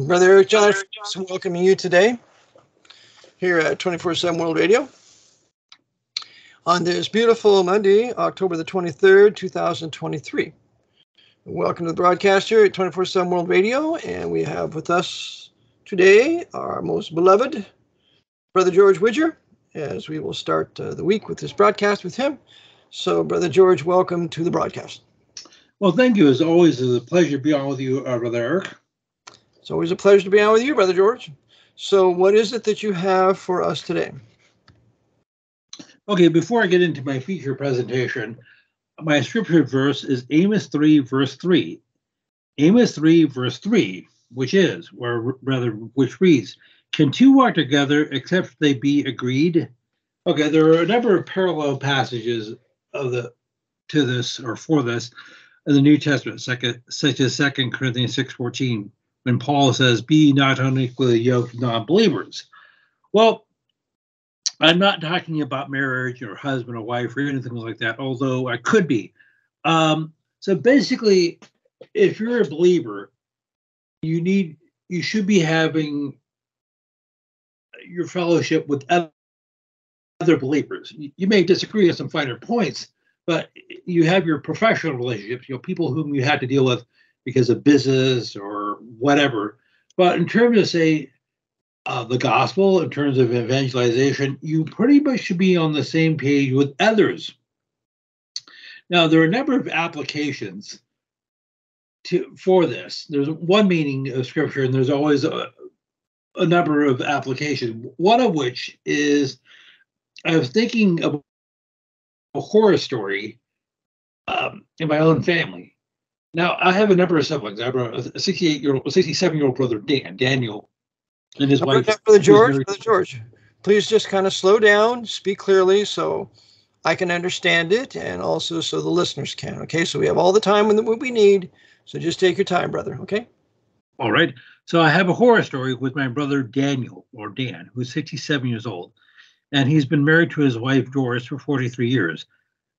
Brother Eric John, welcoming you today here at 24/7 World Radio on this beautiful Monday, October the 23rd, 2023. Welcome to the broadcast here at 24/7 World Radio, and we have with us today our most beloved Brother George Widger, as we will start the week with this broadcast with him. So, Brother George, welcome to the broadcast. Well, thank you. As always, it's a pleasure to be on with you, Brother Eric. It's always a pleasure to be on with you, Brother George. So what is it that you have for us today? Okay, before I get into my feature presentation, my scripture verse is Amos 3, verse 3. Amos 3, verse 3, which reads, "Can two walk together except they be agreed?" Okay, there are a number of parallel passages for this in the New Testament, such as 2 Corinthians 6:14. When Paul says, "Be not unequally yoked with non-believers." Well, I'm not talking about marriage or husband or wife or anything like that, although I could be. So basically, if you're a believer, you should be having your fellowship with other believers. You may disagree on some finer points, but you have your professional relationships, people whom you had to deal with because of business or whatever. But in terms of, say, the gospel, in terms of evangelization, you pretty much should be on the same page with others. Now, there are a number of applications for this. There's one meaning of scripture, and there's always a number of applications. One of which is, I was thinking of a horror story in my own family. Now, I have a number of siblings. I have a 67-year-old brother, Daniel, and his wife. Brother George, please just kind of slow down, speak clearly so I can understand it, and also so the listeners can, okay? So we have all the time we need, so just take your time, brother, okay? All right. So I have a horror story with my brother, Daniel, or Dan, who's 67 years old, and he's been married to his wife, Doris, for 43 years.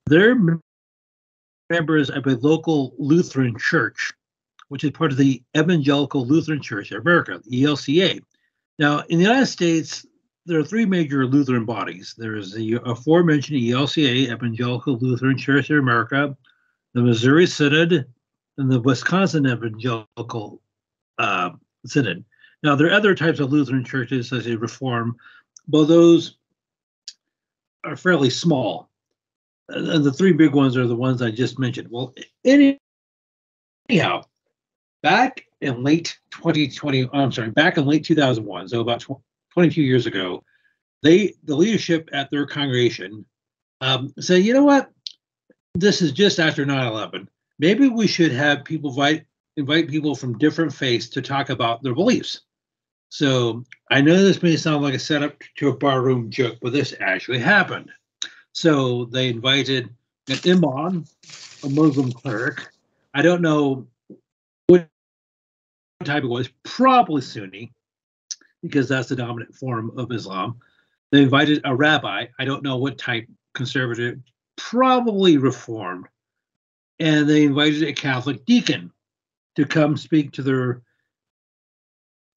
They're members of a local Lutheran church, which is part of the Evangelical Lutheran Church of America, the ELCA. Now, in the United States, there are three major Lutheran bodies. There is the aforementioned ELCA, Evangelical Lutheran Church of America, the Missouri Synod, and the Wisconsin Evangelical Synod. Now, there are other types of Lutheran churches, such as Reform, but those are fairly small. And the three big ones are the ones I just mentioned. Well, anyhow, back in late 2001, so about 22 years ago, the leadership at their congregation said, you know what? This is just after 9/11. Maybe we should have people invite people from different faiths to talk about their beliefs. So I know this may sound like a setup to a barroom joke, but this actually happened. So they invited an imam, a Muslim cleric. I don't know what type it was, probably Sunni, because that's the dominant form of Islam. They invited a rabbi. I don't know what type, conservative, probably Reformed. And they invited a Catholic deacon to come speak to their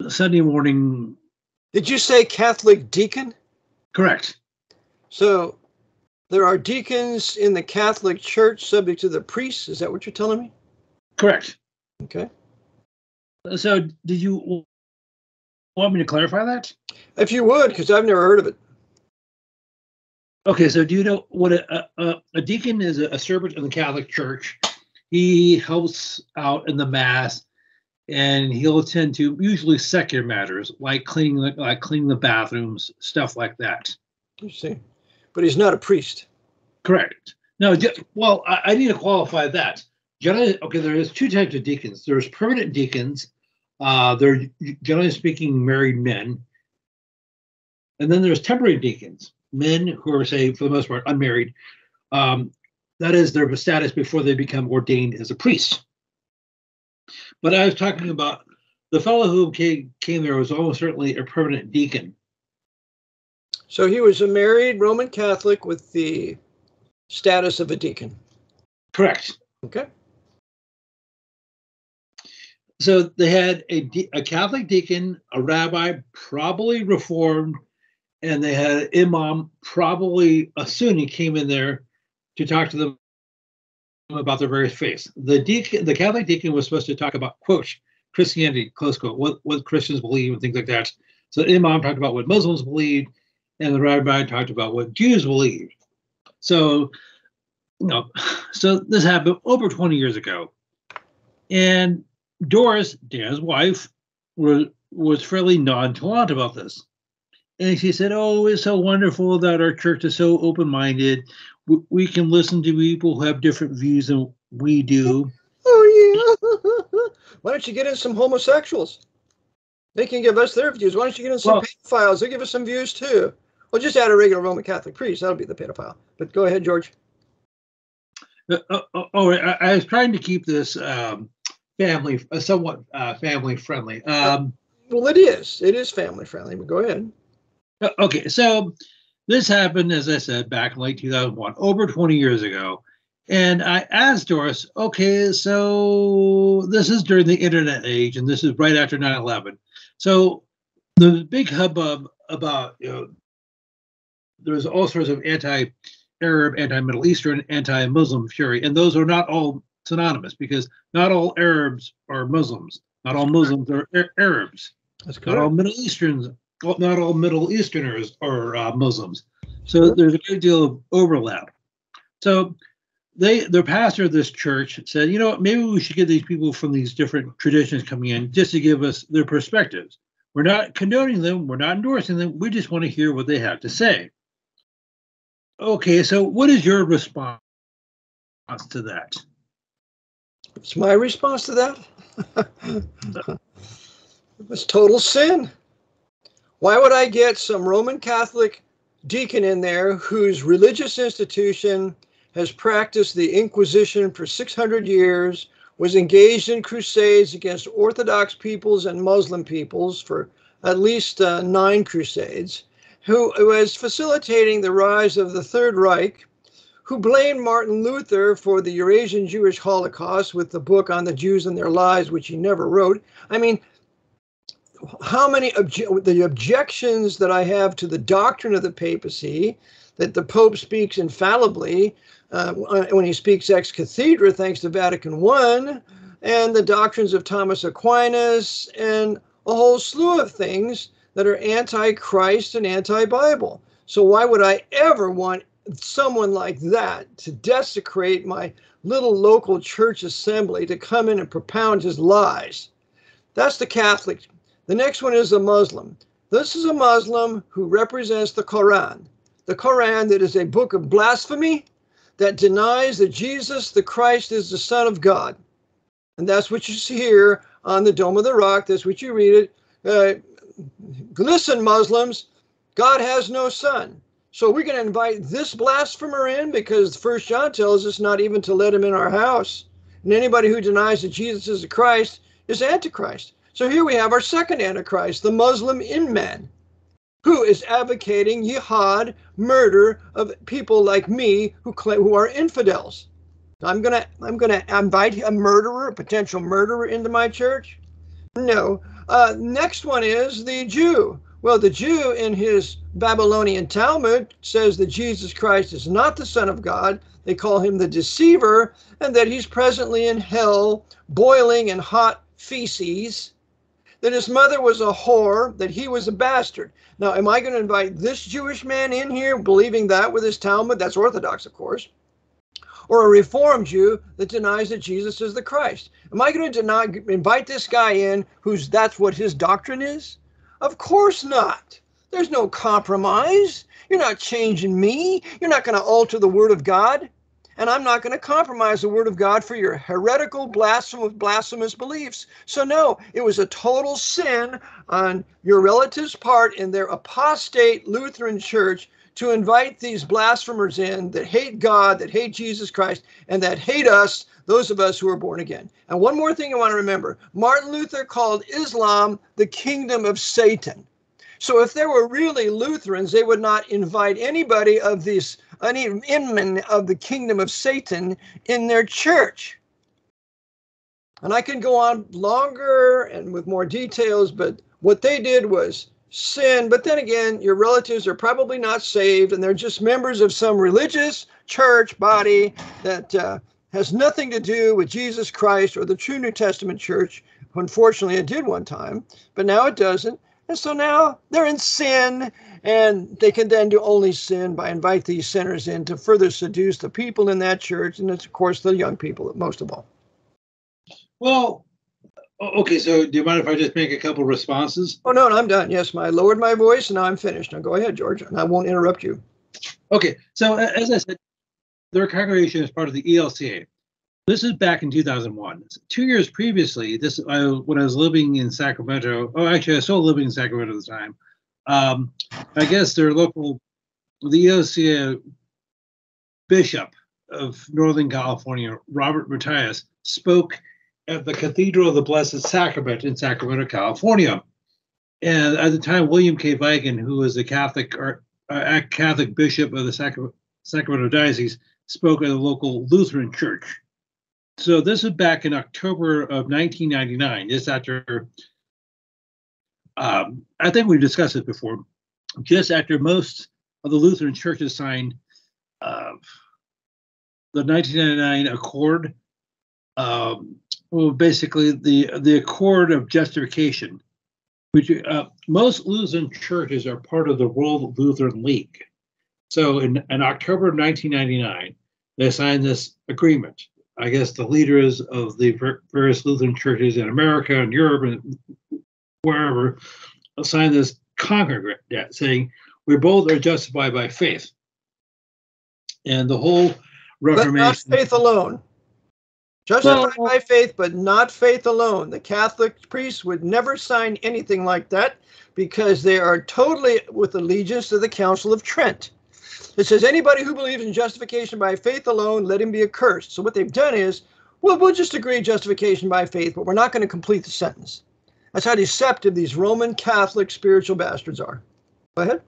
Sunday morning. Did you say Catholic deacon? Correct. So there are deacons in the Catholic Church subject to the priests. Is that what you're telling me? Correct. Okay. So did you want me to clarify that? If you would, because I've never heard of it. Okay, so do you know what a deacon is? A servant in the Catholic Church. He helps out in the Mass, and he'll attend to usually secular matters like cleaning the bathrooms, stuff like that. You see. But he's not a priest. Correct. No, well, I need to qualify that. Generally, okay, there's two types of deacons. There's permanent deacons. They're generally speaking married men. And then there's temporary deacons, men who are, say, for the most part, unmarried. That is their status before they become ordained as a priest. But I was talking about the fellow who came there was almost certainly a permanent deacon. So he was a married Roman Catholic with the status of a deacon. Correct. Okay. So they had a Catholic deacon, a rabbi, probably Reformed, and they had an imam, probably a Sunni, came in there to talk to them about their various faiths. The Catholic deacon was supposed to talk about, quote, Christianity, close quote, what Christians believe and things like that. So the imam talked about what Muslims believed, and the rabbi talked about what Jews believed. So, so this happened over 20 years ago. And Doris, Dan's wife, was fairly nonchalant about this. And she said, "Oh, it's so wonderful that our church is so open-minded. We can listen to people who have different views than we do." Oh, yeah. Why don't you get in some homosexuals? They can give us their views. Why don't you get in some pedophiles? They'll give us some views too. Well, just add a regular Roman Catholic priest. That'll be the pedophile. But go ahead, George. I was trying to keep this somewhat family friendly. Well, it is. It is family friendly, but go ahead. Okay, so this happened, as I said, back in late 2001, over 20 years ago. And I asked Doris, okay, so this is during the internet age, and this is right after 9/11. So the big hubbub about, there's all sorts of anti-Arab, anti-Middle Eastern, anti-Muslim fury, and those are not all synonymous, because not all Arabs are Muslims, not all Muslims are Arabs, not all Middle Easterns. Well, not all Middle Easterners are Muslims. So there's a great deal of overlap. So the pastor of this church said, maybe we should get these people from these different traditions coming in just to give us their perspectives. We're not condoning them. We're not endorsing them. We just want to hear what they have to say. Okay, so what is your response to that? What's my response to that? It was total sin. Why would I get some Roman Catholic deacon in there whose religious institution has practiced the Inquisition for 600 years, was engaged in crusades against Orthodox peoples and Muslim peoples for at least 9 crusades, who was facilitating the rise of the Third Reich, who blamed Martin Luther for the Eurasian Jewish Holocaust with the book on the Jews and their lies, which he never wrote. I mean, how many the objections that I have to the doctrine of the papacy, that the Pope speaks infallibly when he speaks ex cathedra, thanks to Vatican I, and the doctrines of Thomas Aquinas, and a whole slew of things that are anti-Christ and anti-Bible. So why would I ever want someone like that to desecrate my little local church assembly, to come in and propound his lies? That's the Catholic. The next one is a Muslim. This is a Muslim who represents the Quran. The Quran, that is a book of blasphemy that denies that Jesus the Christ is the Son of God. And that's what you see here on the Dome of the Rock. That's what you read it. Listen, Muslims, God has no son. So we're going to invite this blasphemer in, because 1 John tells us not even to let him in our house. And anybody who denies that Jesus is the Christ is Antichrist. So here we have our second Antichrist, the Muslim Imam, who is advocating jihad, murder of people like me who are infidels. I'm gonna invite a murderer, a potential murderer, into my church? No. Next one is the Jew. Well, the Jew in his Babylonian Talmud says that Jesus Christ is not the Son of God. They call him the deceiver, and that he's presently in hell, boiling in hot feces, that his mother was a whore, that he was a bastard. Now, am I going to invite this Jewish man in here believing that with his Talmud? That's Orthodox, of course. Or a Reformed Jew that denies that Jesus is the Christ. Am I going to invite this guy in that's what his doctrine is? Of course not. There's no compromise. You're not changing me. You're not going to alter the Word of God. And I'm not going to compromise the Word of God for your heretical, blasphemous beliefs. So no, it was a total sin on your relatives' part in their apostate Lutheran church to invite these blasphemers in that hate God, that hate Jesus Christ, and that hate us, those of us who are born again. And one more thing I want to remember. Martin Luther called Islam the kingdom of Satan. So if there were really Lutherans, they would not invite anybody of any inman of the kingdom of Satan in their church. And I can go on longer and with more details, but what they did was sin. But then again, your relatives are probably not saved, and they're just members of some religious church body that has nothing to do with Jesus Christ or the true New Testament church. Unfortunately, it did one time, but now it doesn't. And so now they're in sin, and they can then do only sin by invite these sinners in to further seduce the people in that church, and it's, of course, the young people most of all. Well, okay, so do you mind if I just make a couple responses? Oh, no, I'm done. Yes, I lowered my voice, and now I'm finished. Now go ahead, George, and I won't interrupt you. Okay, so as I said, their congregation is part of the ELCA. This is back in 2001. 2 years previously, when I was living in Sacramento. Oh, actually, I was still living in Sacramento at the time. I guess their local, the ELCA bishop of Northern California, Robert Matthias, spoke at the Cathedral of the Blessed Sacrament in Sacramento, California. And at the time, William K. Vigan, who was a Catholic bishop of the Sacramento Diocese, spoke at a local Lutheran church. So this is back in October of 1999, just after, I think we've discussed it before, just after most of the Lutheran churches signed the 1999 Accord, basically the Accord of Justification, which most Lutheran churches are part of the World Lutheran League. So in October of 1999, they signed this agreement. I guess the leaders of the various Lutheran churches in America and Europe and wherever signed this Concord saying we both are justified by faith. And the whole Reformation. But not faith alone. Justified by faith, but not faith alone. The Catholic priests would never sign anything like that because they are totally with allegiance to the Council of Trent. It says anybody who believes in justification by faith alone, let him be accursed. So what they've done is, well, we'll just agree justification by faith, but we're not going to complete the sentence. That's how deceptive these Roman Catholic spiritual bastards are. Go ahead.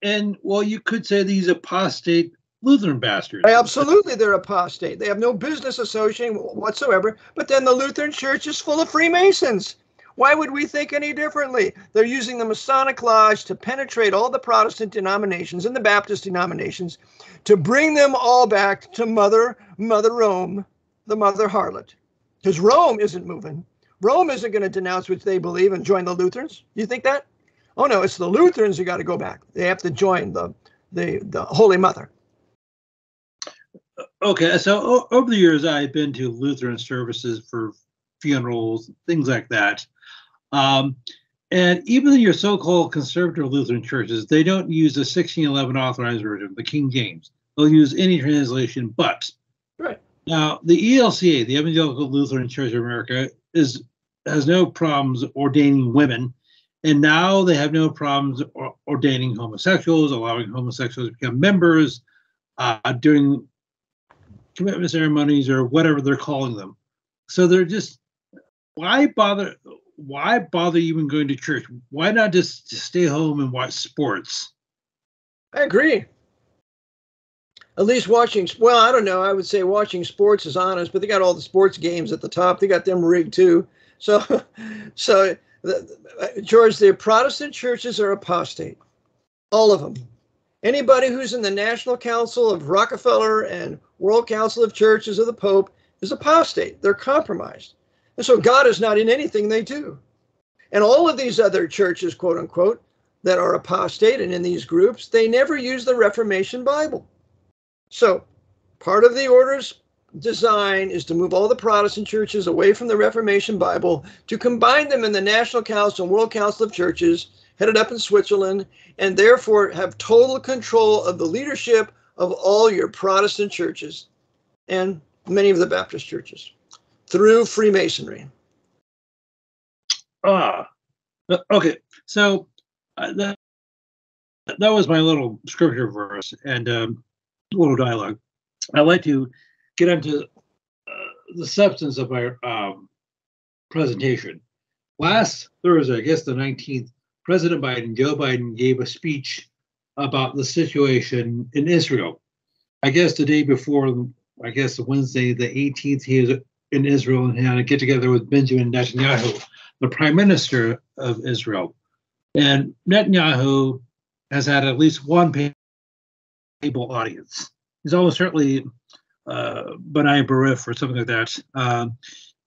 And, well, you could say these apostate Lutheran bastards. Absolutely, they're apostate. They have no business associating whatsoever, but then the Lutheran Church is full of Freemasons. Why would we think any differently? They're using the Masonic Lodge to penetrate all the Protestant denominations and the Baptist denominations to bring them all back to Mother Rome, the mother harlot. Because Rome isn't moving. Rome isn't going to denounce what they believe and join the Lutherans. You think that? Oh, no, it's the Lutherans who got to go back. They have to join the Holy Mother. Okay, so over the years, I've been to Lutheran services for funerals, things like that. And even your so-called conservative Lutheran churches, they don't use the 1611 authorized version, the King James. They'll use any translation but. Right. Now, the ELCA, the Evangelical Lutheran Church of America, has no problems ordaining women. And now they have no problems ordaining homosexuals, allowing homosexuals to become members, doing commitment ceremonies or whatever they're calling them. So they're just, why bother even going to church? Why not just stay home and watch sports? I agree. At least watching, well, I don't know. I would say watching sports is honest, but they got all the sports games at the top. They got them rigged too. So George, the Protestant churches are apostate. All of them. Anybody who's in the National Council of Rockefeller and World Council of Churches of the Pope is apostate. They're compromised. And so God is not in anything they do. And all of these other churches, quote unquote, that are apostate and in these groups, they never use the Reformation Bible. So part of the order's design is to move all the Protestant churches away from the Reformation Bible, to combine them in the National Council and World Council of Churches, headed up in Switzerland, and therefore have total control of the leadership of all your Protestant churches and many of the Baptist churches through Freemasonry. Okay. So that was my little scripture verse and little dialogue. I'd like to get into the substance of my presentation. Last Thursday, I guess the 19th, President Biden, Joe Biden, gave a speech about the situation in Israel. I guess the day before, I guess Wednesday, the 18th, he was in Israel and had a get together with Benjamin Netanyahu, the prime minister of Israel. And Netanyahu has had at least one people audience. He's almost certainly B'nai B'rith or something like that.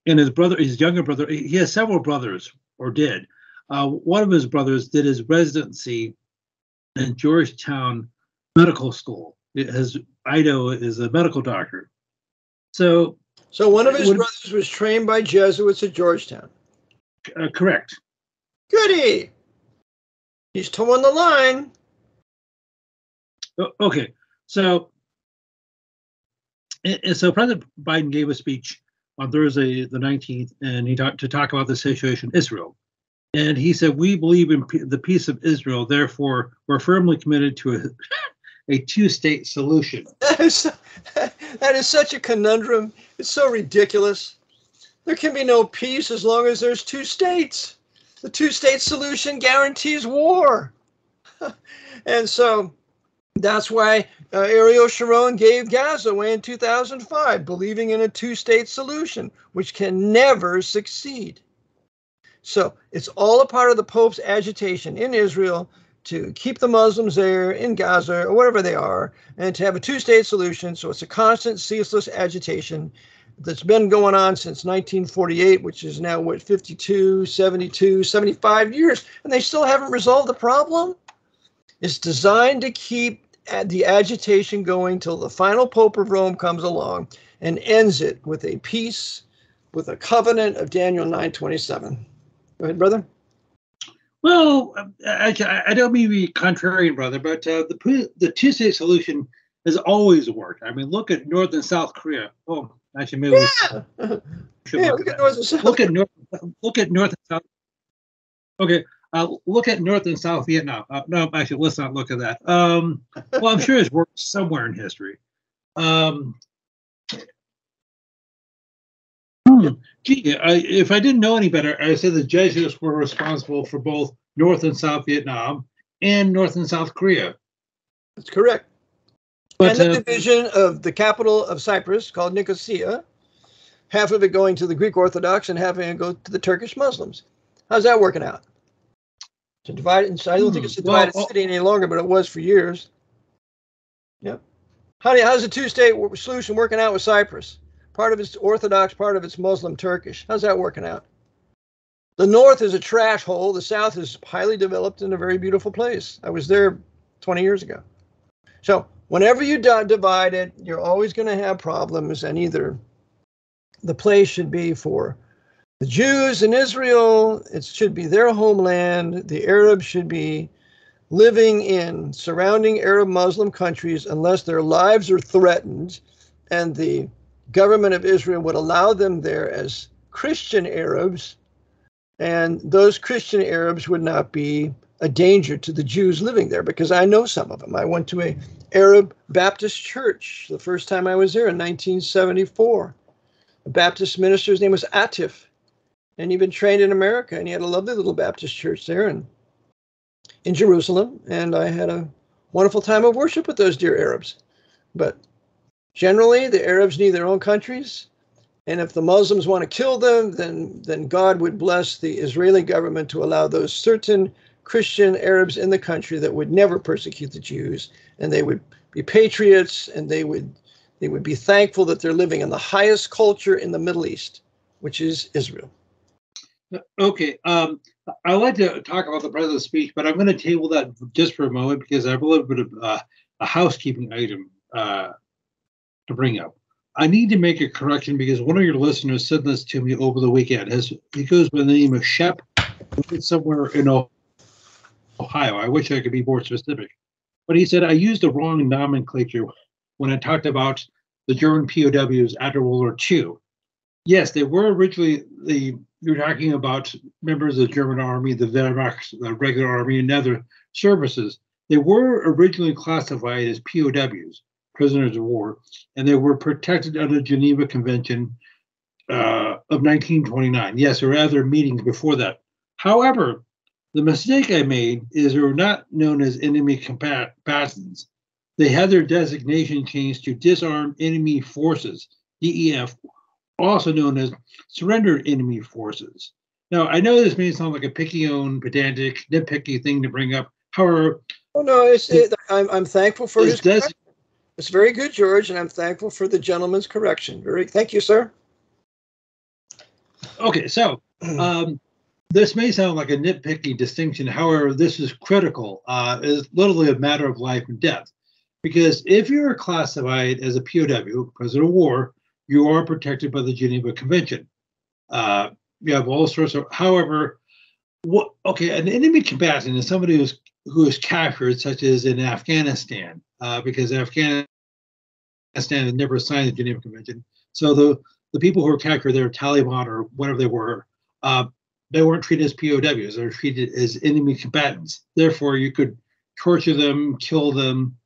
And his younger brother, he has several brothers, or did. One of his brothers did his residency in Georgetown Medical School. His Ido is a medical doctor. So one of his brothers was trained by Jesuits at Georgetown. Correct. Goody. He's towing the line. Okay, so President Biden gave a speech on Thursday the 19th, and he talk about the situation in Israel. And he said, "We believe in the peace of Israel. Therefore, we're firmly committed to a two-state solution." That is such a conundrum. It's so ridiculous. There can be no peace as long as there's two states. The two-state solution guarantees war. And so that's why Ariel Sharon gave Gaza away in 2005, believing in a two-state solution, which can never succeed. So it's all a part of the Pope's agitation in Israel to keep the Muslims there in Gaza or wherever they are, and to have a two-state solution. So it's a constant, ceaseless agitation that's been going on since 1948, which is now, 52, 72, 75 years, and they still haven't resolved the problem. It's designed to keep the agitation going till the final Pope of Rome comes along and ends it with a peace, with a covenant of Daniel 9:27. Go ahead, brother. Well, I don't mean to be contrarian, brother, but the two-state solution has always worked. I mean, look at North and South Korea. Oh, actually, maybe look at North and South. Look at North and South. Okay, look at North and South Vietnam. No, actually, let's not look at that. Well, I'm sure it's worked somewhere in history. If I didn't know any better, I said the Jesuits were responsible for both North and South Vietnam and North and South Korea. That's correct. But, and the division of the capital of Cyprus, called Nicosia, half of it going to the Greek Orthodox and half of it go to the Turkish Muslims. How's that working out? To divide it, I don't think it's a divided city any longer, but it was for years. Yep. How's the two-state solution working out with Cyprus? Part of it's Orthodox, part of it's Muslim Turkish. How's that working out? The north is a trash hole. The south is highly developed and a very beautiful place. I was there 20 years ago. So whenever you divide it, you're always going to have problems. And either the place should be for the Jews in Israel, it should be their homeland. The Arabs should be living in surrounding Arab Muslim countries unless their lives are threatened, and the government of Israel would allow them there as Christian Arabs, and those Christian Arabs would not be a danger to the Jews living there, because I know some of them. I went to an Arab Baptist church the first time I was there in 1974. A Baptist minister, his name was Atif, and he'd been trained in America, and he had a lovely little Baptist church there in Jerusalem, and I had a wonderful time of worship with those dear Arabs. But generally, the Arabs need their own countries, and if the Muslims want to kill them, then God would bless the Israeli government to allow those certain Christian Arabs in the country that would never persecute the Jews, and they would be patriots, and they would be thankful that they're living in the highest culture in the Middle East, which is Israel. Okay, I'd like to talk about the president's speech, but I'm going to table that just for a moment because I have a little bit of a housekeeping item to bring up. I need to make a correction because one of your listeners sent this to me over the weekend. He goes by the name of Shep, somewhere in Ohio. I wish I could be more specific. But he said, I used the wrong nomenclature when I talked about the German POWs after World War II. Yes, they were originally you're talking about members of the German army, the Wehrmacht, the regular army, and other services. They were originally classified as POWs, prisoners of war, and they were protected under the Geneva Convention of 1929. Yes, there were other meetings before that. However, the mistake I made is they were not known as enemy combatants. They had their designation changed to disarmed enemy forces, DEF, also known as surrendered enemy forces. Now, I know this may sound like a pedantic, nitpicky thing to bring up. However, oh no, I'm thankful for his correction. It's very good, George, and I'm thankful for the gentleman's correction. Thank you, sir. Okay, so this may sound like a nitpicky distinction. However, this is critical. It's literally a matter of life and death. Because if you are classified as a POW, prisoner of war, you are protected by the Geneva Convention. You have all sorts of. However, an enemy combatant is somebody who is captured, such as in Afghanistan, because Afghanistan had never signed the Geneva Convention. So the people who were captured there, Taliban or whatever they were, they weren't treated as POWs. They were treated as enemy combatants. Therefore, you could torture them, kill them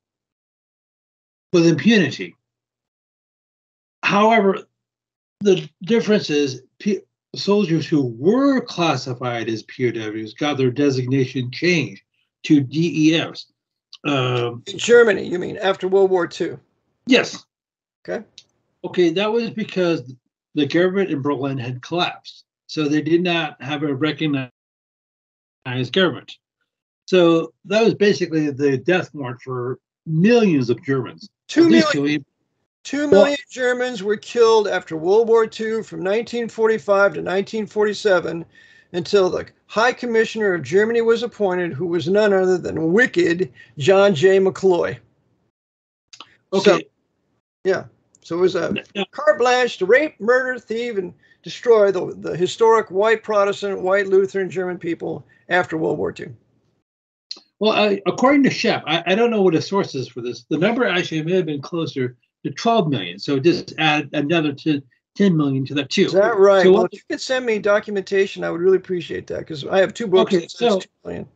with impunity. However, the difference is soldiers who were classified as POWs got their designation changed to DEFs. In Germany, you mean, after World War II? Yes. Okay. Okay, that was because the government in Berlin had collapsed. So they did not have a recognized government. So that was basically the death warrant for millions of Germans. 2 million. 2 million Germans were killed after World War II from 1945 to 1947 until the High Commissioner of Germany was appointed, who was none other than wicked John J. McCloy. Okay. So it was a carte blanche to rape, murder, thieve, and destroy the historic white Protestant, white Lutheran German people after World War II. Well, according to Shep, I don't know what the source is for this. The number actually may have been closer to 12 million. So just add another 10 million to that too. Is that right? So, well, if you could send me documentation, I would really appreciate that, because I have 2 books. Okay, so 2 million.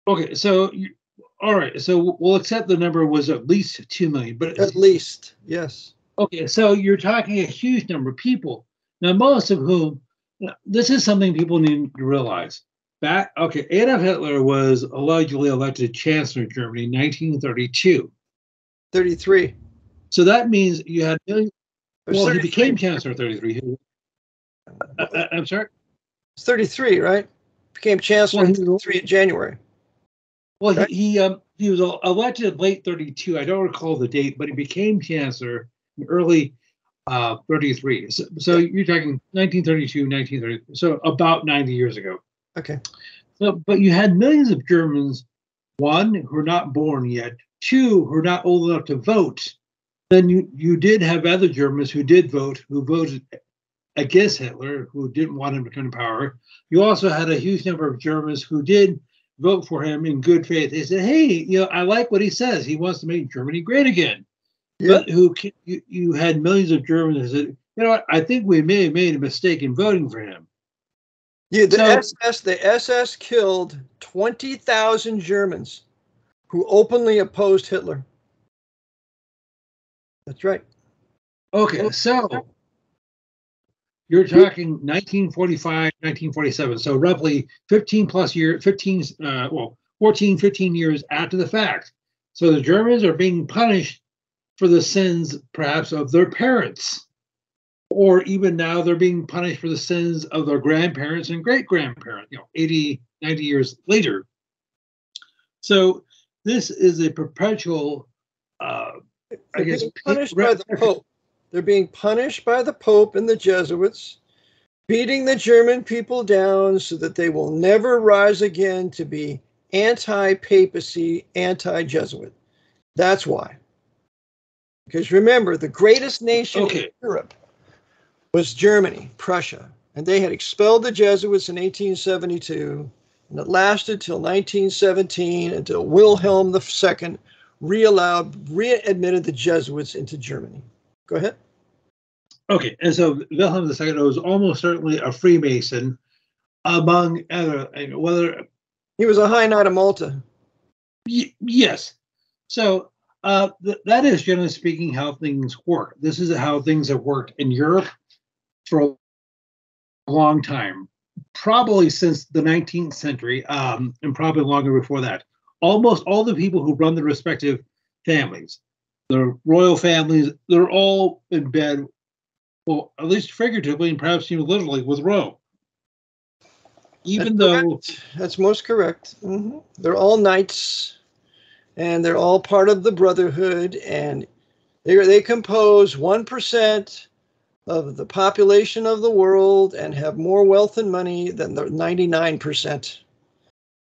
Okay, so all right. So we'll accept the number was at least 2 million, but at least, yes. Okay, so you're talking a huge number of people. Now, most of whom, this is something people need to realize. Adolf Hitler was allegedly elected Chancellor of Germany in 1932. 33. So that means you had millions. Well, he became Chancellor in 33. I'm sorry? It's 33, right? Became Chancellor in 33 in January. Well, right? he was elected late 32. I don't recall the date, but he became Chancellor in early 33. So you're talking 1932, 1933. So about 90 years ago. Okay. So, but you had millions of Germans, 1, who are not born yet, 2, who are not old enough to vote. Then you did have other Germans who did vote, who voted against Hitler, who didn't want him to come to power. You also had a huge number of Germans who did vote for him in good faith. They said, hey, I like what he says. He wants to make Germany great again. Yeah. But you had millions of Germans who said, you know what, I think we may have made a mistake in voting for him. Yeah, the SS killed 20,000 Germans who openly opposed Hitler. That's right. Okay, so you're talking 1945, 1947. So roughly 14, 15 years after the fact. So the Germans are being punished for the sins, perhaps, of their parents. Or even now they're being punished for the sins of their grandparents and great-grandparents, 80, 90 years later. So this is a perpetual, punished by the Pope. They're being punished by the Pope and the Jesuits, beating the German people down so that they will never rise again to be anti-papacy, anti-Jesuit. That's why. Because remember, the greatest nation in Europe was Germany, Prussia, and they had expelled the Jesuits in 1872, and it lasted till 1917 until Wilhelm II readmitted the Jesuits into Germany. Go ahead. Okay, and so Wilhelm II was almost certainly a Freemason, among other, whether he was a High Knight of Malta. Yes. So that is, generally speaking, how things work. This is how things have worked in Europe for a long time, probably since the 19th century, and probably longer before that. Almost all the people who run the respective families, the royal families, they're all in bed well, at least figuratively and perhaps even literally, with Rome. Even That's though correct. That's most correct. They're all knights, and they're all part of the brotherhood, and they compose 1% of the population of the world and have more wealth and money than the 99%.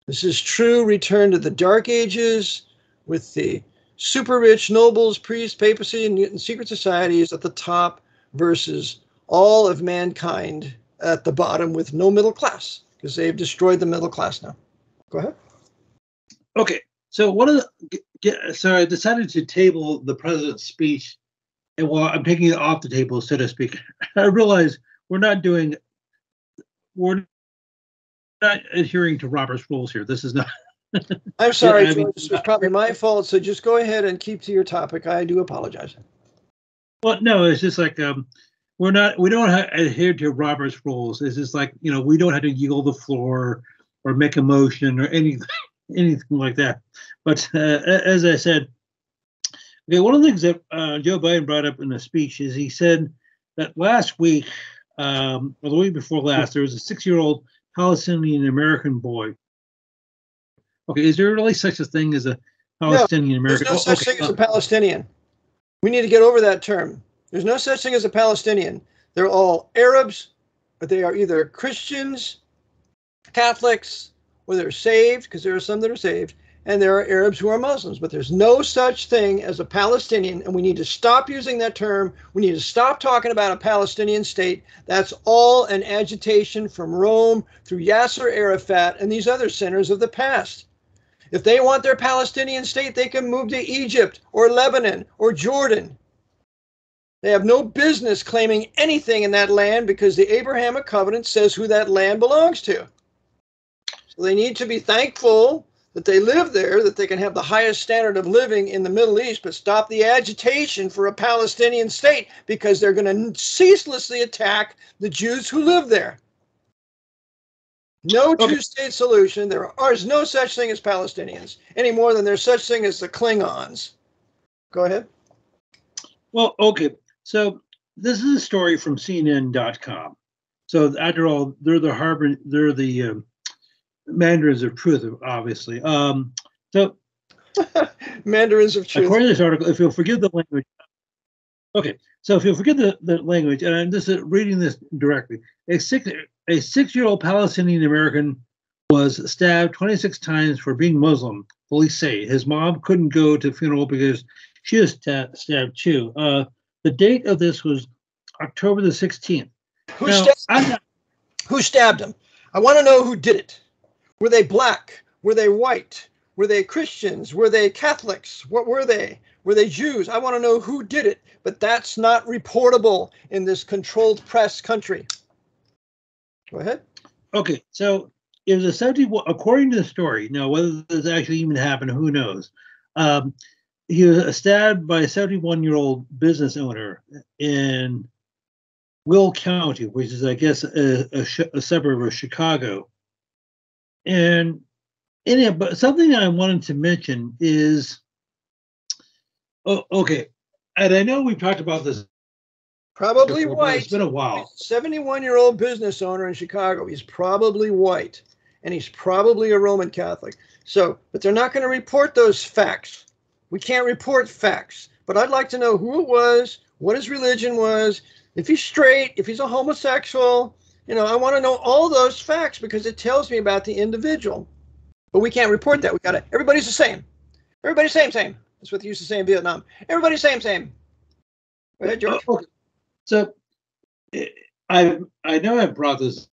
This is true return to the Dark Ages with the super rich nobles, priests, papacy, and secret societies at the top versus all of mankind at the bottom with no middle class, because they've destroyed the middle class now. Go ahead. Okay, so I decided to table the president's speech, and while I'm taking it off the table, so to speak, I realize we're not adhering to Robert's rules here. This is not. I'm sorry, George. This was probably my fault. So just go ahead and keep to your topic. I do apologize. Well, no, it's just like we don't adhere to Robert's rules. It's just like, we don't have to yield the floor or make a motion or anything like that. But as I said, okay, one of the things that Joe Biden brought up in the speech is he said that last week, or the week before last, there was a 6-year-old Palestinian American boy. Okay, is there really such a thing as a Palestinian American? There's no such thing as a Palestinian. We need to get over that term. There's no such thing as a Palestinian. They're all Arabs, but they are either Christians, Catholics, or they're saved, because there are some that are saved, and there are Arabs who are Muslims. But there's no such thing as a Palestinian, and we need to stop using that term. We need to stop talking about a Palestinian state. That's all an agitation from Rome through Yasser Arafat and these other sinners of the past. If they want their Palestinian state, they can move to Egypt or Lebanon or Jordan. They have no business claiming anything in that land because the Abrahamic covenant says who that land belongs to. So they need to be thankful that they live there, that they can have the highest standard of living in the Middle East, but stop the agitation for a Palestinian state because they're going to ceaselessly attack the Jews who live there. No two-state solution. There is no such thing as Palestinians any more than there's such thing as the Klingons. Go ahead. Well, okay. So this is a story from CNN.com. So after all, they're the mandarins of truth, obviously. So mandarins of truth. According to this article, if you'll forgive the language. Okay, so if you'll forgive the language, and I'm just reading this directly, a 6-year-old Palestinian American was stabbed 26 times for being Muslim, police say. His mom couldn't go to the funeral because she was stabbed too. The date of this was October the 16th. Who stabbed him? I want to know who did it. Were they black? Were they white? Were they Christians? Were they Catholics? What were they? Were they Jews? I want to know who did it, but that's not reportable in this controlled press country. Go ahead. Okay, so it was a 71, according to the story, now whether this actually even happened, who knows. He was stabbed by a 71-year-old business owner in Will County, which is, I guess, a suburb of Chicago. And but something I wanted to mention is, okay, and I know we've talked about this. Probably before, white. It's been a while. 71-year-old business owner in Chicago. He's probably white, and he's probably a Roman Catholic. So, but they're not going to report those facts. We can't report facts. But I'd like to know who it was, what his religion was, if he's straight, if he's a homosexual. I want to know all those facts because it tells me about the individual. But we can't report that. We got to. Everybody's the same. Everybody's same. That's what they used to say in Vietnam. Everybody's same. Go ahead, George. Okay. So I know I've brought this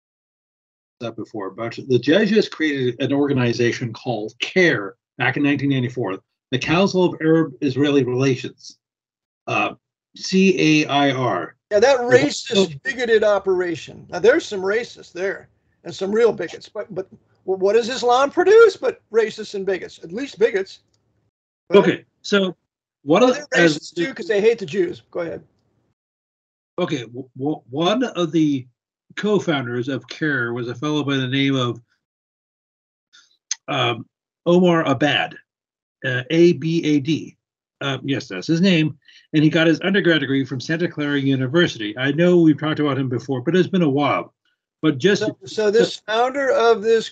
up before, but the Jesuits created an organization called CARE back in 1994, the Council of Arab-Israeli Relations, CAIR. Yeah, that racist, bigoted operation. Now, there's some racists there and some real bigots, but what does Islam produce but racists and bigots? At least bigots. Okay, so they're racists too because they hate the Jews. Go ahead. Okay, one of the co-founders of CARE was a fellow by the name of Omar Abad, A-B-A-D. Yes, that's his name. and he got his undergrad degree from Santa Clara University. I know we've talked about him before, but it's been a while. But just so this founder of this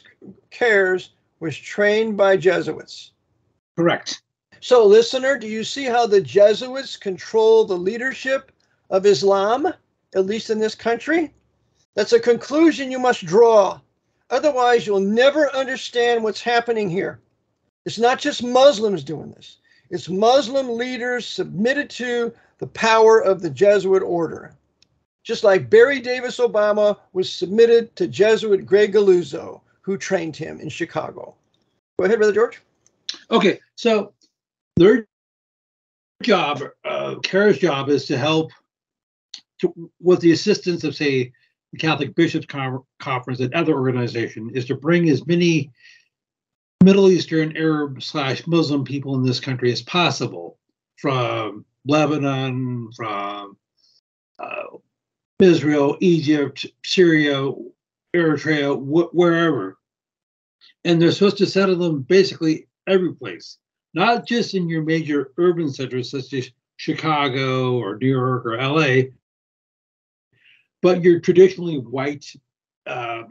CARES was trained by Jesuits. Correct. So, listener, do you see how the Jesuits control the leadership of Islam, at least in this country? That's a conclusion you must draw. Otherwise, you'll never understand what's happening here. It's not just Muslims doing this. It's Muslim leaders submitted to the power of the Jesuit order. Just like Barry Davis Obama was submitted to Jesuit Greg Galuzzo, who trained him in Chicago. Go ahead, Brother George. Okay, so their job, CARE's job, is to help with the assistance of, say, the Catholic Bishops' Conference and other organizations, is to bring as many Middle Eastern, Arab/Muslim people in this country as possible, from Lebanon, from Israel, Egypt, Syria, Eritrea, wherever. And they're supposed to settle them basically every place, not just in your major urban centers such as Chicago or New York or LA, but your traditionally white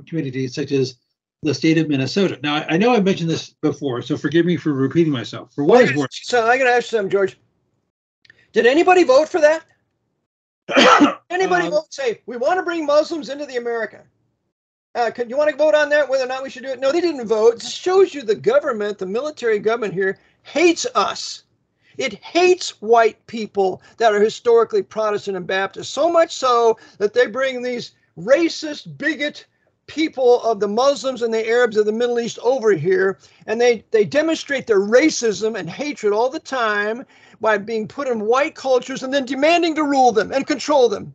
communities such as the state of Minnesota. Now, I know I mentioned this before, so forgive me for repeating myself. For what it's worth. So I'm going to ask you something, George. Did anybody vote for that? Anybody vote say, we want to bring Muslims into the America? You want to vote on that, whether or not we should do it? No, they didn't vote. It shows you the government, the military government here, hates us. It hates white people that are historically Protestant and Baptist, so much so that they bring these racist, bigot people of the Muslims and the Arabs of the Middle East over here, and they demonstrate their racism and hatred all the time by being put in white cultures and then demanding to rule them and control them.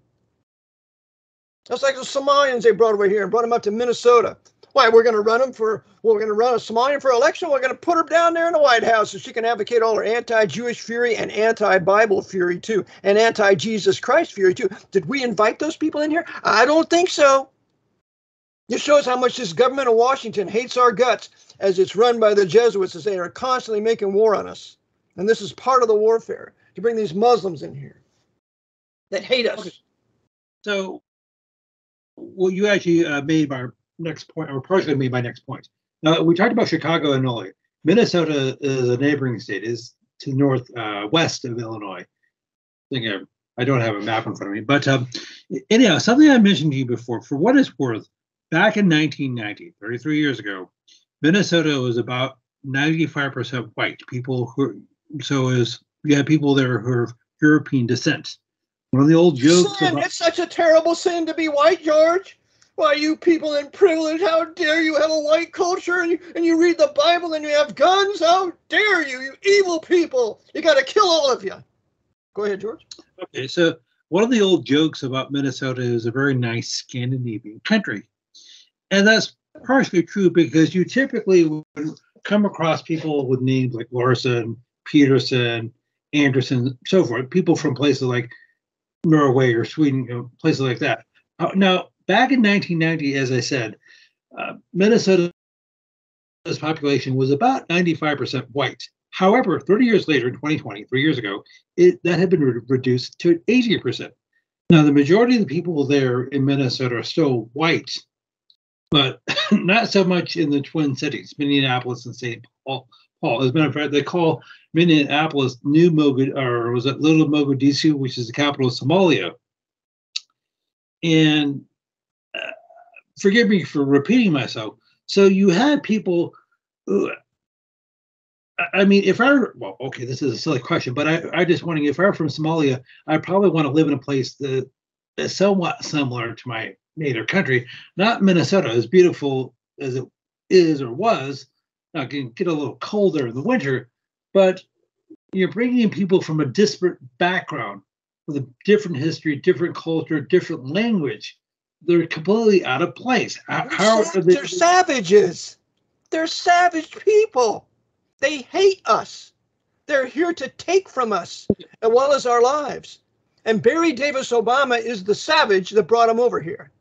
That's like the Somalians they brought over here and brought them up to Minnesota. Why, we're going to run them for, we're going to run a Somalian for election. We're going to put her down there in the White House so she can advocate all her anti-Jewish fury and anti-Bible fury too, and anti-Jesus Christ fury too. Did we invite those people in here? I don't think so. This shows how much this government of Washington hates our guts as it's run by the Jesuits, as they are constantly making war on us. And this is part of the warfare, to bring these Muslims in here that hate us. Okay. So, well, you actually made my next point, or partially made my next point. Now, we talked about Chicago, Illinois. Minnesota is a neighboring state, is to the northwest of Illinois. I don't have a map in front of me. But anyhow, something I mentioned to you before, for what it's worth, back in 1990, 33 years ago, Minnesota was about 95% white. People who, you had people there who are of European descent. One of the old jokes it's such a terrible sin to be white, George. Why, you people in privilege, how dare you have a white culture and you read the Bible and you have guns? How dare you, you evil people. You got to kill all of you. Go ahead, George. Okay, so one of the old jokes about Minnesota is a very nice Scandinavian country. And that's partially true because you typically would come across people with names like Larson, Peterson, Anderson, so forth, people from places like Norway or Sweden, places like that. Now, back in 1990, as I said, Minnesota's population was about 95% white. However, 30 years later, in 2020, 3 years ago, that had been reduced to 80%. Now, the majority of the people there in Minnesota are still white, but not so much in the Twin Cities, Minneapolis and St. Paul. As a matter of fact, they call Minneapolis New Mogadishu, or was it Little Mogadishu, which is the capital of Somalia. And forgive me for repeating myself. So you had people who, I mean, this is a silly question, but I just wondering, if I were from Somalia, I probably want to live in a place that is somewhat similar to my native country. Not Minnesota, as beautiful as it is or was. Now, it can get a little colder in the winter, but you're bringing in people from a disparate background with a different history, different culture, different language. They're completely out of place. They're savages. They're savage people. They hate us. They're here to take from us as well as our lives. And Barry Davis Obama is the savage that brought them over here.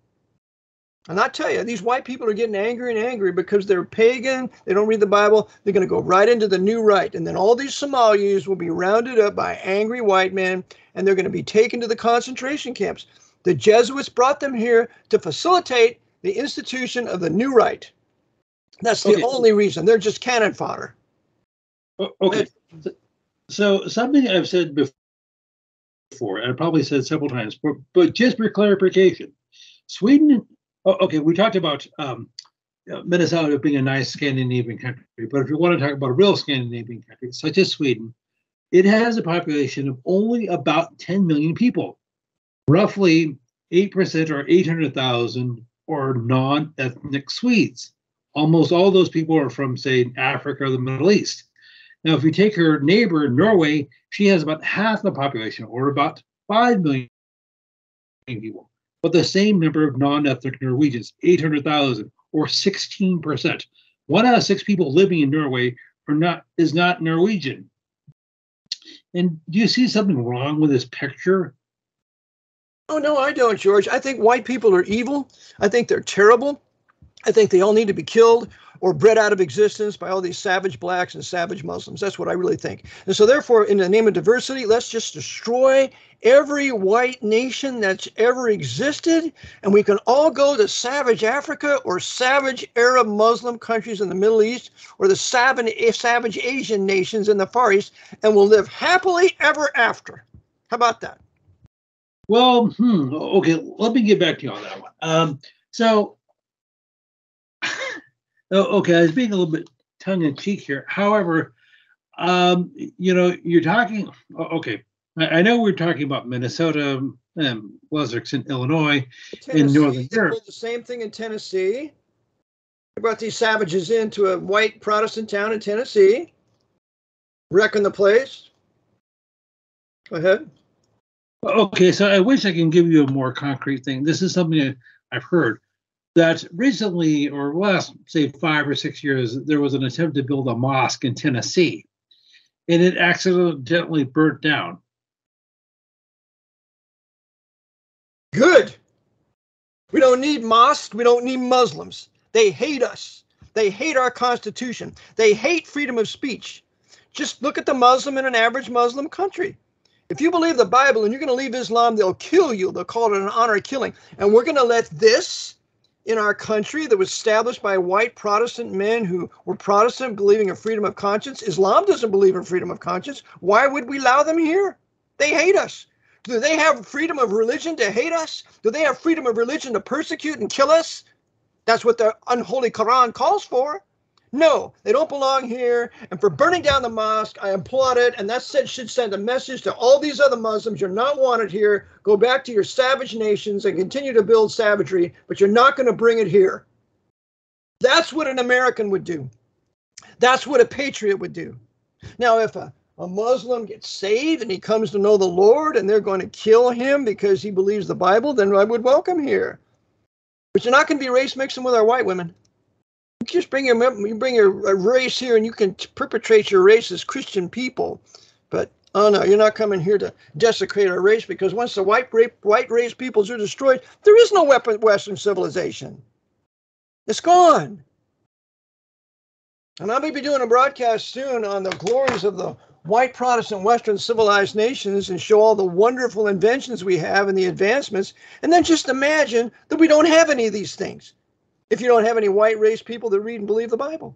And I tell you, these white people are getting angry and angry because they're pagan. They don't read the Bible. They're going to go right into the new right. And then all these Somalis will be rounded up by angry white men, and they're going to be taken to the concentration camps. The Jesuits brought them here to facilitate the institution of the new right. That's the only reason. They're just cannon fodder. Okay. So something I've said before, and I probably said several times, but just for clarification, Sweden. Okay, we talked about Minnesota being a nice Scandinavian country, but if you want to talk about a real Scandinavian country, such as Sweden, it has a population of only about 10 million people. Roughly 8% or 800,000 are non-ethnic Swedes. Almost all those people are from, say, Africa or the Middle East. Now, if you take her neighbor, Norway, she has about half the population, or about 5 million people. But the same number of non-ethnic Norwegians, 800,000, or 16%. 1 out of 6 people living in Norway is not Norwegian. And do you see something wrong with this picture? Oh, no, I don't, George. I think white people are evil. I think they're terrible. I think they all need to be killed or bred out of existence by all these savage blacks and savage Muslims. That's what I really think. And so therefore, in the name of diversity, let's just destroy every white nation that's ever existed. And we can all go to savage Africa or savage Arab Muslim countries in the Middle East or the savage Asian nations in the Far East, and we'll live happily ever after. How about that? Well, okay, let me get back to you on that one. Okay, I was being a little bit tongue-in-cheek here. However, you're talking, okay, I know we're talking about Minnesota and Pleasanton, Illinois, in Northern Europe. The same thing in Tennessee. They brought these savages into a white Protestant town in Tennessee, wrecking the place. Go ahead. Okay, so I wish I can give you a more concrete thing. This is something I've heard, that recently, or last, say, 5 or 6 years, there was an attempt to build a mosque in Tennessee, and it accidentally burnt down. Good. We don't need mosques. We don't need Muslims. They hate us. They hate our Constitution. They hate freedom of speech. Just look at the Muslim in an average Muslim country. If you believe the Bible and you're going to leave Islam, they'll kill you. They'll call it an honor killing. And we're going to let this in our country that was established by white Protestant men who were Protestant, believing in freedom of conscience. Islam doesn't believe in freedom of conscience. Why would we allow them here? They hate us. Do they have freedom of religion to hate us? Do they have freedom of religion to persecute and kill us? That's what the unholy Quran calls for. No, they don't belong here. And for burning down the mosque, I applaud it. And that should send a message to all these other Muslims. You're not wanted here. Go back to your savage nations and continue to build savagery, but you're not going to bring it here. That's what an American would do. That's what a patriot would do. Now, if a Muslim gets saved and he comes to know the Lord and they're going to kill him because he believes the Bible, then I would welcome here. But you're not going to be race mixing with our white women. You just bring your race here and you can perpetrate your race as Christian people. But, oh no, you're not coming here to desecrate our race, because once the white race peoples are destroyed, there is no Western civilization. It's gone. And I may be doing a broadcast soon on the glories of the white Protestant Western civilized nations and show all the wonderful inventions we have and the advancements. And then just imagine that we don't have any of these things if you don't have any white race people that read and believe the Bible.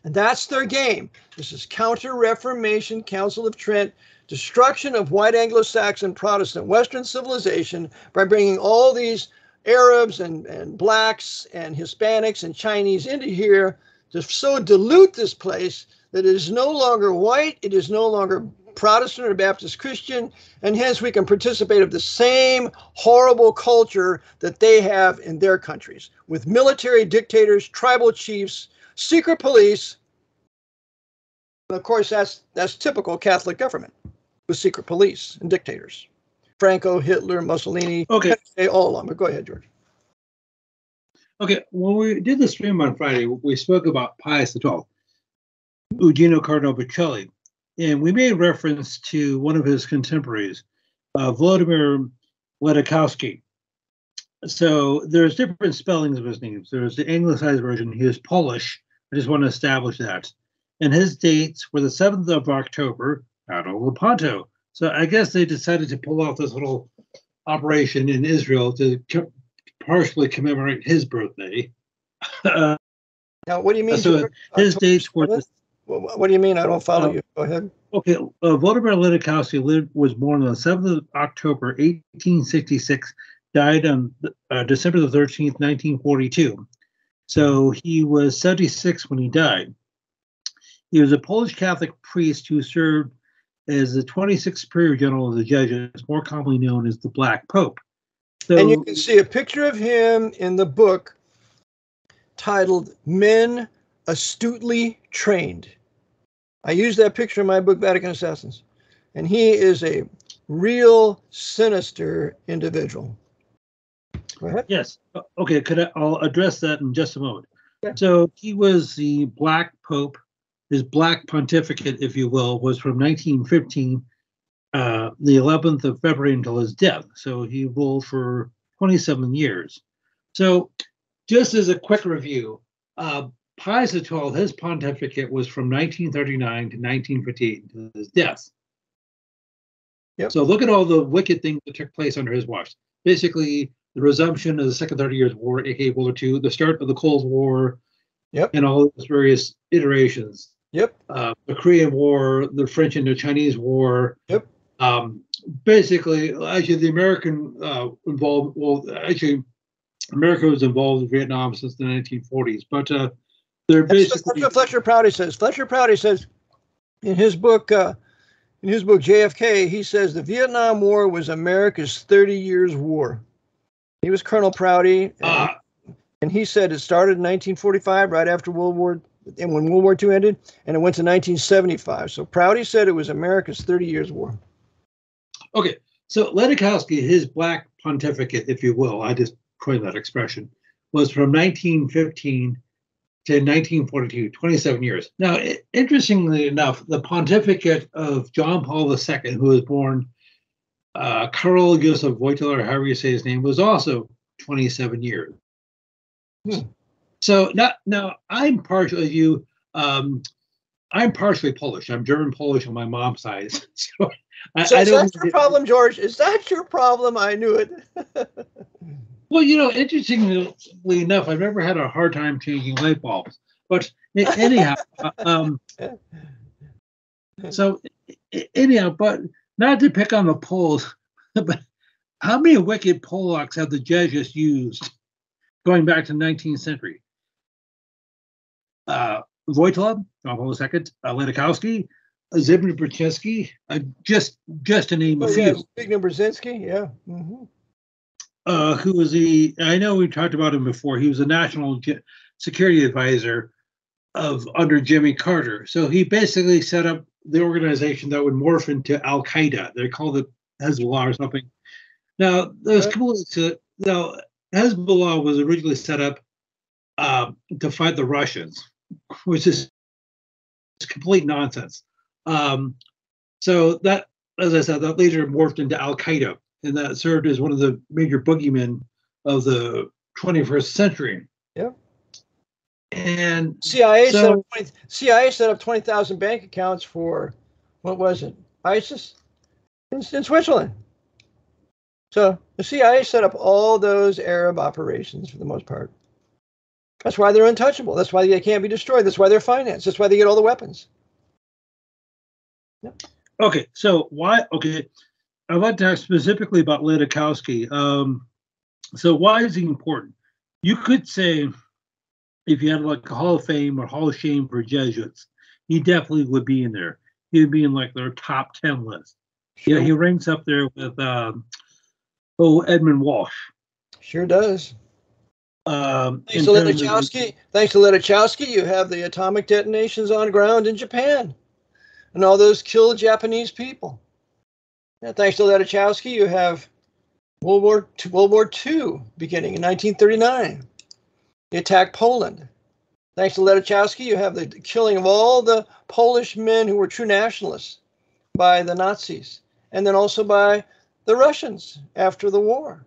And that's their game. This is Counter-Reformation, Council of Trent, destruction of white Anglo-Saxon Protestant Western civilization by bringing all these Arabs and blacks and Hispanics and Chinese into here to so dilute this place that it is no longer white, it is no longer Protestant or Baptist Christian, and hence we can participate of the same horrible culture that they have in their countries, with military dictators, tribal chiefs, secret police. And of course, that's typical Catholic government, with secret police and dictators. Franco, Hitler, Mussolini, okay, all along. But go ahead, George. Okay, when we did the stream on Friday, we spoke about Pius XII, Eugenio Cardinal Bocelli, and we made reference to one of his contemporaries, Vladimir Ledochowski. So there's different spellings of his names. There's the anglicized version. He is Polish. I just want to establish that. And his dates were the 7th of October out of Lepanto. So I guess they decided to pull off this little operation in Israel to partially commemorate his birthday. Now, what do you mean? So his dates were. What do you mean? I don't follow you. Go ahead. Okay, Vladimir Ledochowski was born on the 7th of October, 1866, died on December the 13th, 1942. So he was 76 when he died. He was a Polish Catholic priest who served as the 26th Superior General of the Jesuits, more commonly known as the Black Pope. So, and you can see a picture of him in the book titled Men Astutely Trained. I use that picture in my book, Vatican Assassins. And he is a real sinister individual. Go ahead. Yes. Okay, I'll address that in just a moment. Okay. So he was the Black Pope. His Black Pontificate, if you will, was from 1915, the 11th of February until his death. So he ruled for 27 years. So just as a quick review, Pius XII, his pontificate was from 1939 to 1958 until his death. Yep. So look at all the wicked things that took place under his watch. Basically, the resumption of the Second 30 Years' War, aka World War II, the start of the Cold War, yep, and all those various iterations. Yep. The Korean War, the French and the Chinese War. Yep. Basically, actually, the American involved. Well, actually, America was involved in Vietnam since the 1940s. But they're basically. That's what Fletcher Prouty says. Fletcher Prouty says in his book JFK, he says the Vietnam War was America's 30 years war. He was Colonel Prouty, and he said it started in 1945, right after World War, and when World War II ended, and it went to 1975. So Prouty said it was America's 30 years war. Okay, so Ledochowski, his Black Pontificate, if you will, I just coined that expression, was from 1915 to 1942, 27 years. Now, interestingly enough, the pontificate of John Paul II, who was born Karol Joseph Wojtyla, or however you say his name, was also 27 years. So now I'm partially you. I'm partially Polish. I'm German Polish on my mom's side. So is that your problem, George? Is that your problem? I knew it. Well, interestingly enough, I've never had a hard time changing light bulbs. But anyhow, but not to pick on the Poles, but how many wicked Polacks have the Jesuits used going back to the 19th century? Wojtyla, John Paul II, Ledochowski, Zbigniew Brzezinski, just to name a few. Yeah, Zbigniew Brzezinski, yeah. Mm-hmm. Who was I know we talked about him before. He was a national security advisor under Jimmy Carter. So he basically set up the organization that would morph into Al Qaeda. They called it Hezbollah or something. Now, Hezbollah was originally set up to fight the Russians, which is complete nonsense. So that, as I said, that later morphed into Al Qaeda, and that served as one of the major boogeymen of the 21st century. Yeah. And CIA set up 20,000 bank accounts for, what was it, ISIS in Switzerland. So the CIA set up all those Arab operations for the most part. That's why they're untouchable. That's why they can't be destroyed. That's why they're financed. That's why they get all the weapons. Yeah. Okay, so why? Okay, I'd like to talk specifically about Ledochowski. So why is he important? You could say, if you had like a Hall of Fame or Hall of Shame for Jesuits, he definitely would be in there. He would be in like their top 10 list. Sure. He ranks up there with Edmund Walsh. Sure does. Thanks to Ledochowski, you have the atomic detonations on ground in Japan, and all those killed Japanese people. Yeah, thanks to Ledochowski, you have World War II beginning in 1939. He attacked Poland. Thanks to Ledochowski, you have the killing of all the Polish men who were true nationalists by the Nazis, and then also by the Russians after the war.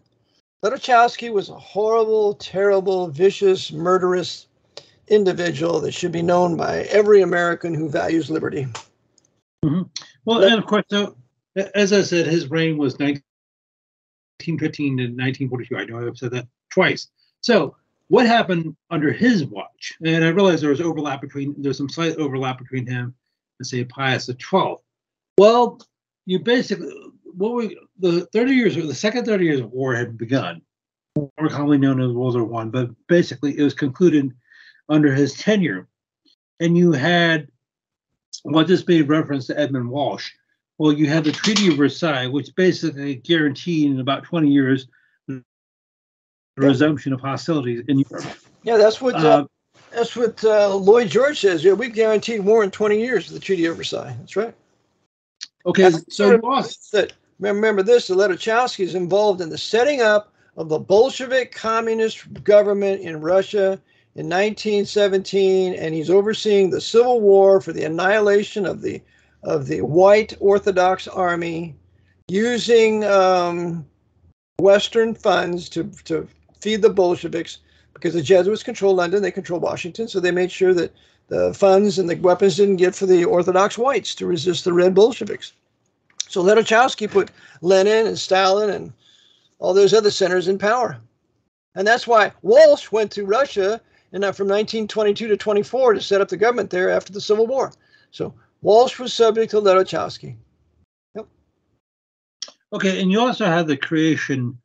Ledochowski was a horrible, terrible, vicious, murderous individual that should be known by every American who values liberty. Mm-hmm. Well, and of course, so as I said, his reign was 1915 to 1942. I know I've said that twice. So what happened under his watch? And I realize there's some slight overlap between him and say Pius XII. Well, you basically the second 30 years of war had begun, more commonly known as World War I, but basically it was concluded under his tenure. And you had what this made reference to Edmund Walsh. Well, you had the Treaty of Versailles, which basically guaranteed in about 20 years the resumption of hostilities in Europe. Yeah, that's what Lloyd George says. Yeah, we've guaranteed war in 20 years with the Treaty of Versailles. That's right. Okay, so remember this: the Ledochowski is involved in the setting up of the Bolshevik communist government in Russia in 1917, and he's overseeing the civil war for the annihilation of the white Orthodox army, using Western funds to feed the Bolsheviks, because the Jesuits control London, they control Washington, so they made sure that the funds and the weapons didn't get for the Orthodox whites to resist the red Bolsheviks. So Ledochowski put Lenin and Stalin and all those other centers in power. And that's why Walsh went to Russia and from 1922 to 24 to set up the government there after the Civil War. So Walsh was subject to Ledochowski. Yep. Okay, and you also had the creation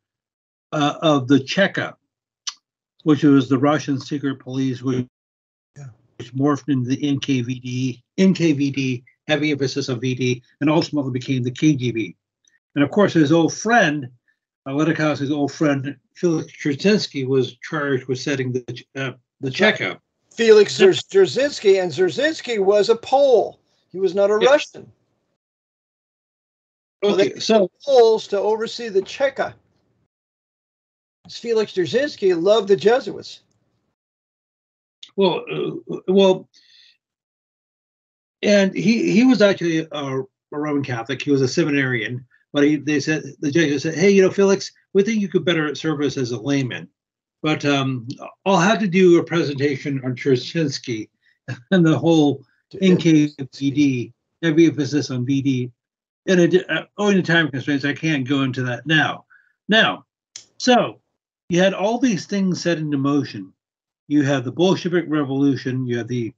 of the Cheka, which was the Russian secret police, which morphed into the NKVD, heavy emphasis on VD, and ultimately became the KGB. And of course, his old friend, Ledochowski's old friend, Felix Dzerzhinsky, was charged with setting the Cheka. Felix Dzerzhinsky, and Dzerzhinsky was a Pole. He was not a Russian. Okay, so Poles to oversee the Cheka. Felix Dzerzhinsky loved the Jesuits. Well, and he was actually a Roman Catholic. He was a seminarian, but the Jesuits said, "Hey, Felix, we think you could better serve us as a layman. But I'll have to do a presentation on Dzerzhinsky and the whole NKVD, heavy emphasis on VD. And owing to time constraints, I can't go into that now. So you had all these things set into motion. You had the Bolshevik Revolution, you had the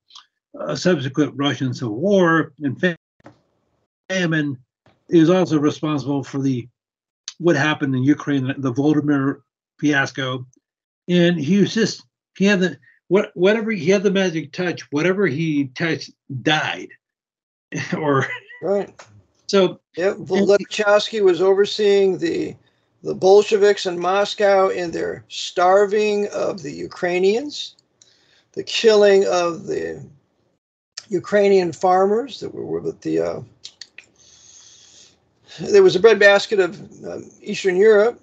subsequent Russian Civil War and famine. He was also responsible for what happened in Ukraine, the Volodymyr fiasco. And he had the magic touch, whatever he touched died. Right. So Ledochowski was overseeing the Bolsheviks in Moscow in their starving of the Ukrainians, the killing of the Ukrainian farmers that were with there was a breadbasket of Eastern Europe,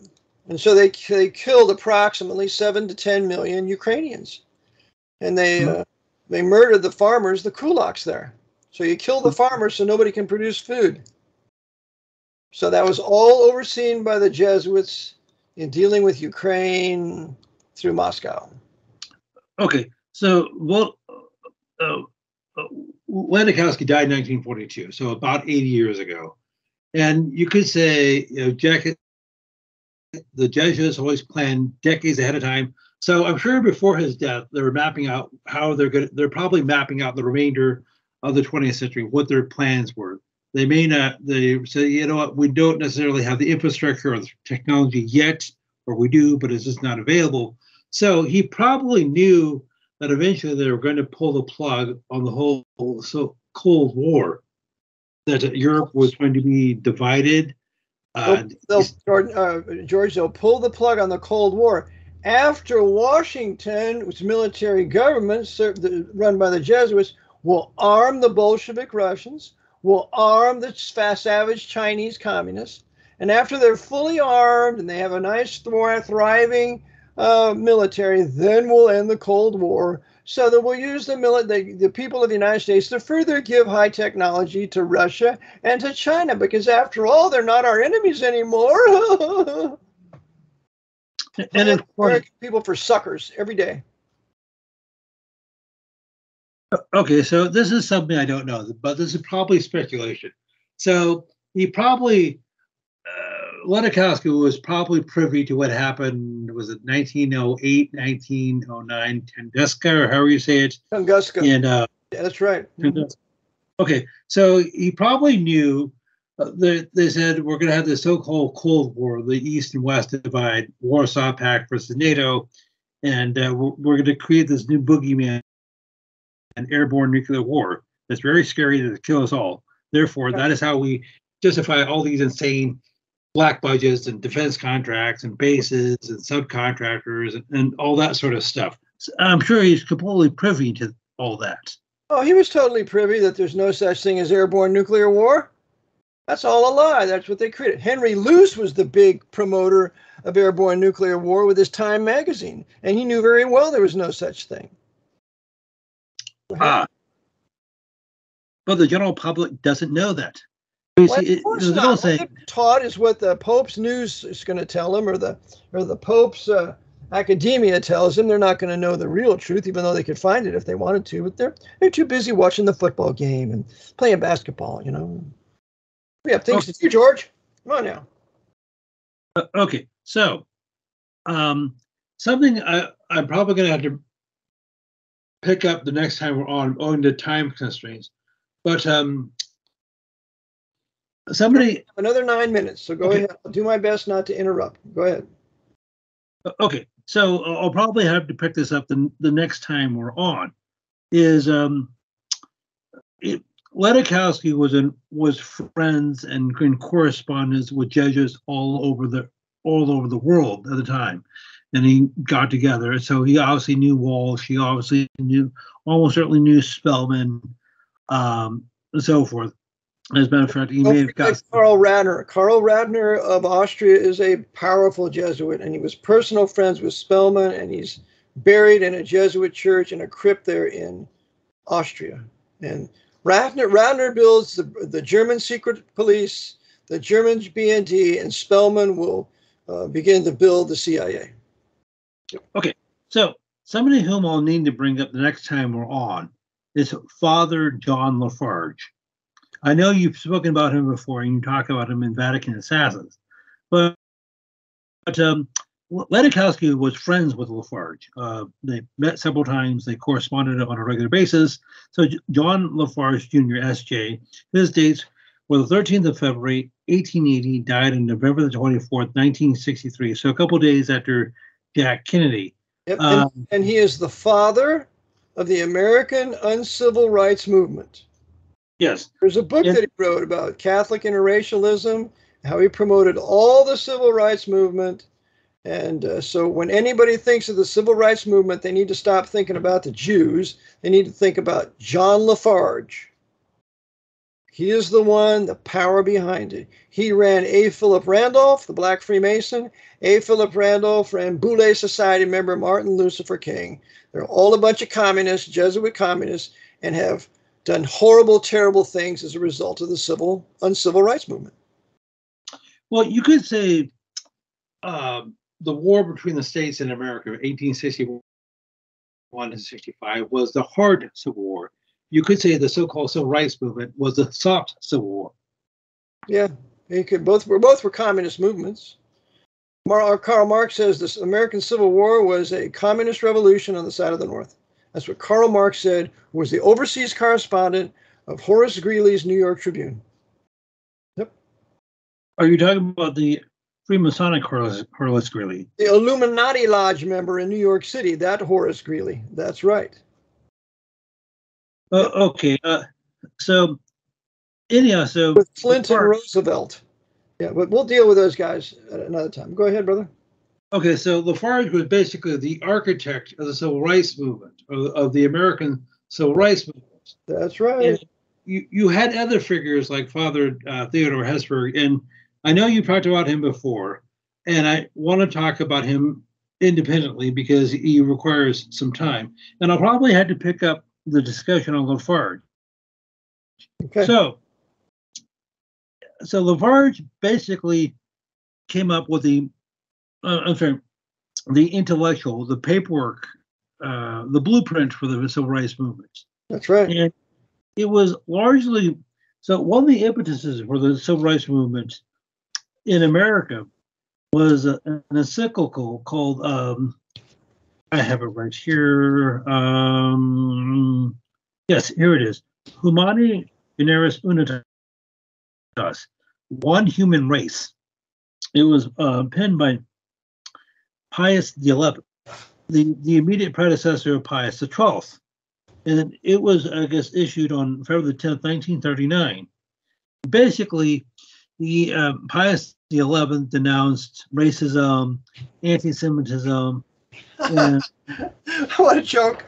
and so they killed approximately 7 to 10 million Ukrainians, and they murdered the farmers, the kulaks there. So you kill the farmers so nobody can produce food. So that was all overseen by the Jesuits in dealing with Ukraine through Moscow. Okay, so Ledochowski died in 1942, so about 80 years ago. And you could say, the Jesuits always planned decades ahead of time. So I'm sure before his death, they were mapping out they're probably mapping out the remainder of the 20th century, what their plans were. They may not, they say, we don't necessarily have the infrastructure or the technology yet, or we do, but it's just not available. So he probably knew that eventually they were going to pull the plug on the whole Cold War, that Europe was going to be divided. George, they'll pull the plug on the Cold War after Washington's military government, run by the Jesuits, will arm the Bolshevik Russians, will arm the savage Chinese communists, and after they're fully armed and they have a nice thriving military, then we'll end the Cold War. So that we'll use the people of the United States to further give high technology to Russia and to China, because after all, they're not our enemies anymore. And it's American people for suckers every day. Okay, so this is something I don't know, but this is probably speculation. So he probably, Ledochowski was probably privy to what happened, was it 1908, 1909, Tunguska, or however you say it? Tunguska. And, yeah, that's right. Okay, so he probably knew that they said we're going to have the so-called Cold War, the East and West divide, Warsaw Pact versus NATO, and we're going to create this new boogeyman, an airborne nuclear war that's very scary to kill us all. Therefore, that is how we justify all these insane black budgets and defense contracts and bases and subcontractors and all that sort of stuff. So I'm sure he's completely privy to all that. Oh, he was totally privy that there's no such thing as airborne nuclear war. That's all a lie. That's what they created. Henry Luce was the big promoter of airborne nuclear war with his Time magazine, and he knew very well there was no such thing. But the general public doesn't know that. Well, of course not. What they're taught is what the Pope's news is going to tell them, or the Pope's academia tells them. They're not going to know the real truth, even though they could find it if they wanted to. But they're too busy watching the football game and playing basketball. You know, we have things to do. George, come on now. Okay, so something I'm probably going to have to pick up the next time we're on, owing to time constraints. But somebody another 9 minutes, so go ahead. I'll do my best not to interrupt. Go ahead. Okay, so I'll probably have to pick this up the next time we're on. Is Ledochowski was friends and in correspondence with Jesuits all over the world at the time, and he got together. So he obviously knew Walsh. He obviously almost certainly knew Spellman, and so forth. As a matter of fact, he may have got Karl Radner. Karl Radner of Austria is a powerful Jesuit, and he was personal friends with Spellman, and he's buried in a Jesuit church in a crypt there in Austria. And Radner builds the German secret police, the German BND, and Spellman will begin to build the CIA. Okay, so somebody whom I'll need to bring up the next time we're on is Father John Lafarge. I know you've spoken about him before, and you talk about him in Vatican Assassins, but Ledochowski was friends with Lafarge. They met several times. They corresponded on a regular basis. So John Lafarge Jr., S.J., his dates were the 13th of February, 1880, died on November the 24th, 1963, so a couple days after Jack Kennedy. Yep. And he is the father of the American Uncivil Rights Movement. Yes. There's a book that he wrote about Catholic interracialism, how he promoted all the civil rights movement. And so when anybody thinks of the civil rights movement, they need to stop thinking about the Jews. They need to think about John Lafarge. He is the one, the power behind it. He ran A. Philip Randolph, the Black Freemason. A. Philip Randolph ran Boulé Society member Martin Lucifer King. They're all a bunch of communists, Jesuit communists, and have done horrible, terrible things as a result of the uncivil rights movement. Well, you could say the war between the states in America, 1861 to 65, was the hard Civil War. You could say the so-called civil rights movement was the soft Civil War. Yeah, both were communist movements. Karl Marx says this American Civil War was a communist revolution on the side of the North. That's what Karl Marx said, who was the overseas correspondent of Horace Greeley's New York Tribune. Yep. Are you talking about the Freemasonic Horace Greeley? The Illuminati Lodge member in New York City, that Horace Greeley. That's right. Okay. So anyhow, with Clinton Roosevelt. Yeah, but we'll deal with those guys at another time. Go ahead, brother. Okay, so Lafarge was basically the architect of the civil rights movement, of the American civil rights movement. That's right. And you had other figures like Father Theodore Hesburgh, and I know you talked about him before, and I want to talk about him independently because he requires some time. And I'll probably have to pick up the discussion on Lafarge. Okay. So Lafarge basically came up with the intellectual, the paperwork, the blueprint for the civil rights movement. That's right. And it was largely, so one of the impetuses for the civil rights movement in America was an encyclical called, I have it right here. Yes, here it is. Humani Generis Unitas, One Human Race. It was penned by Pius XI, the immediate predecessor of Pius XII. And it was, I guess, issued on February 10th, 1939. Basically, the Pius XI denounced racism, anti-Semitism. What a joke.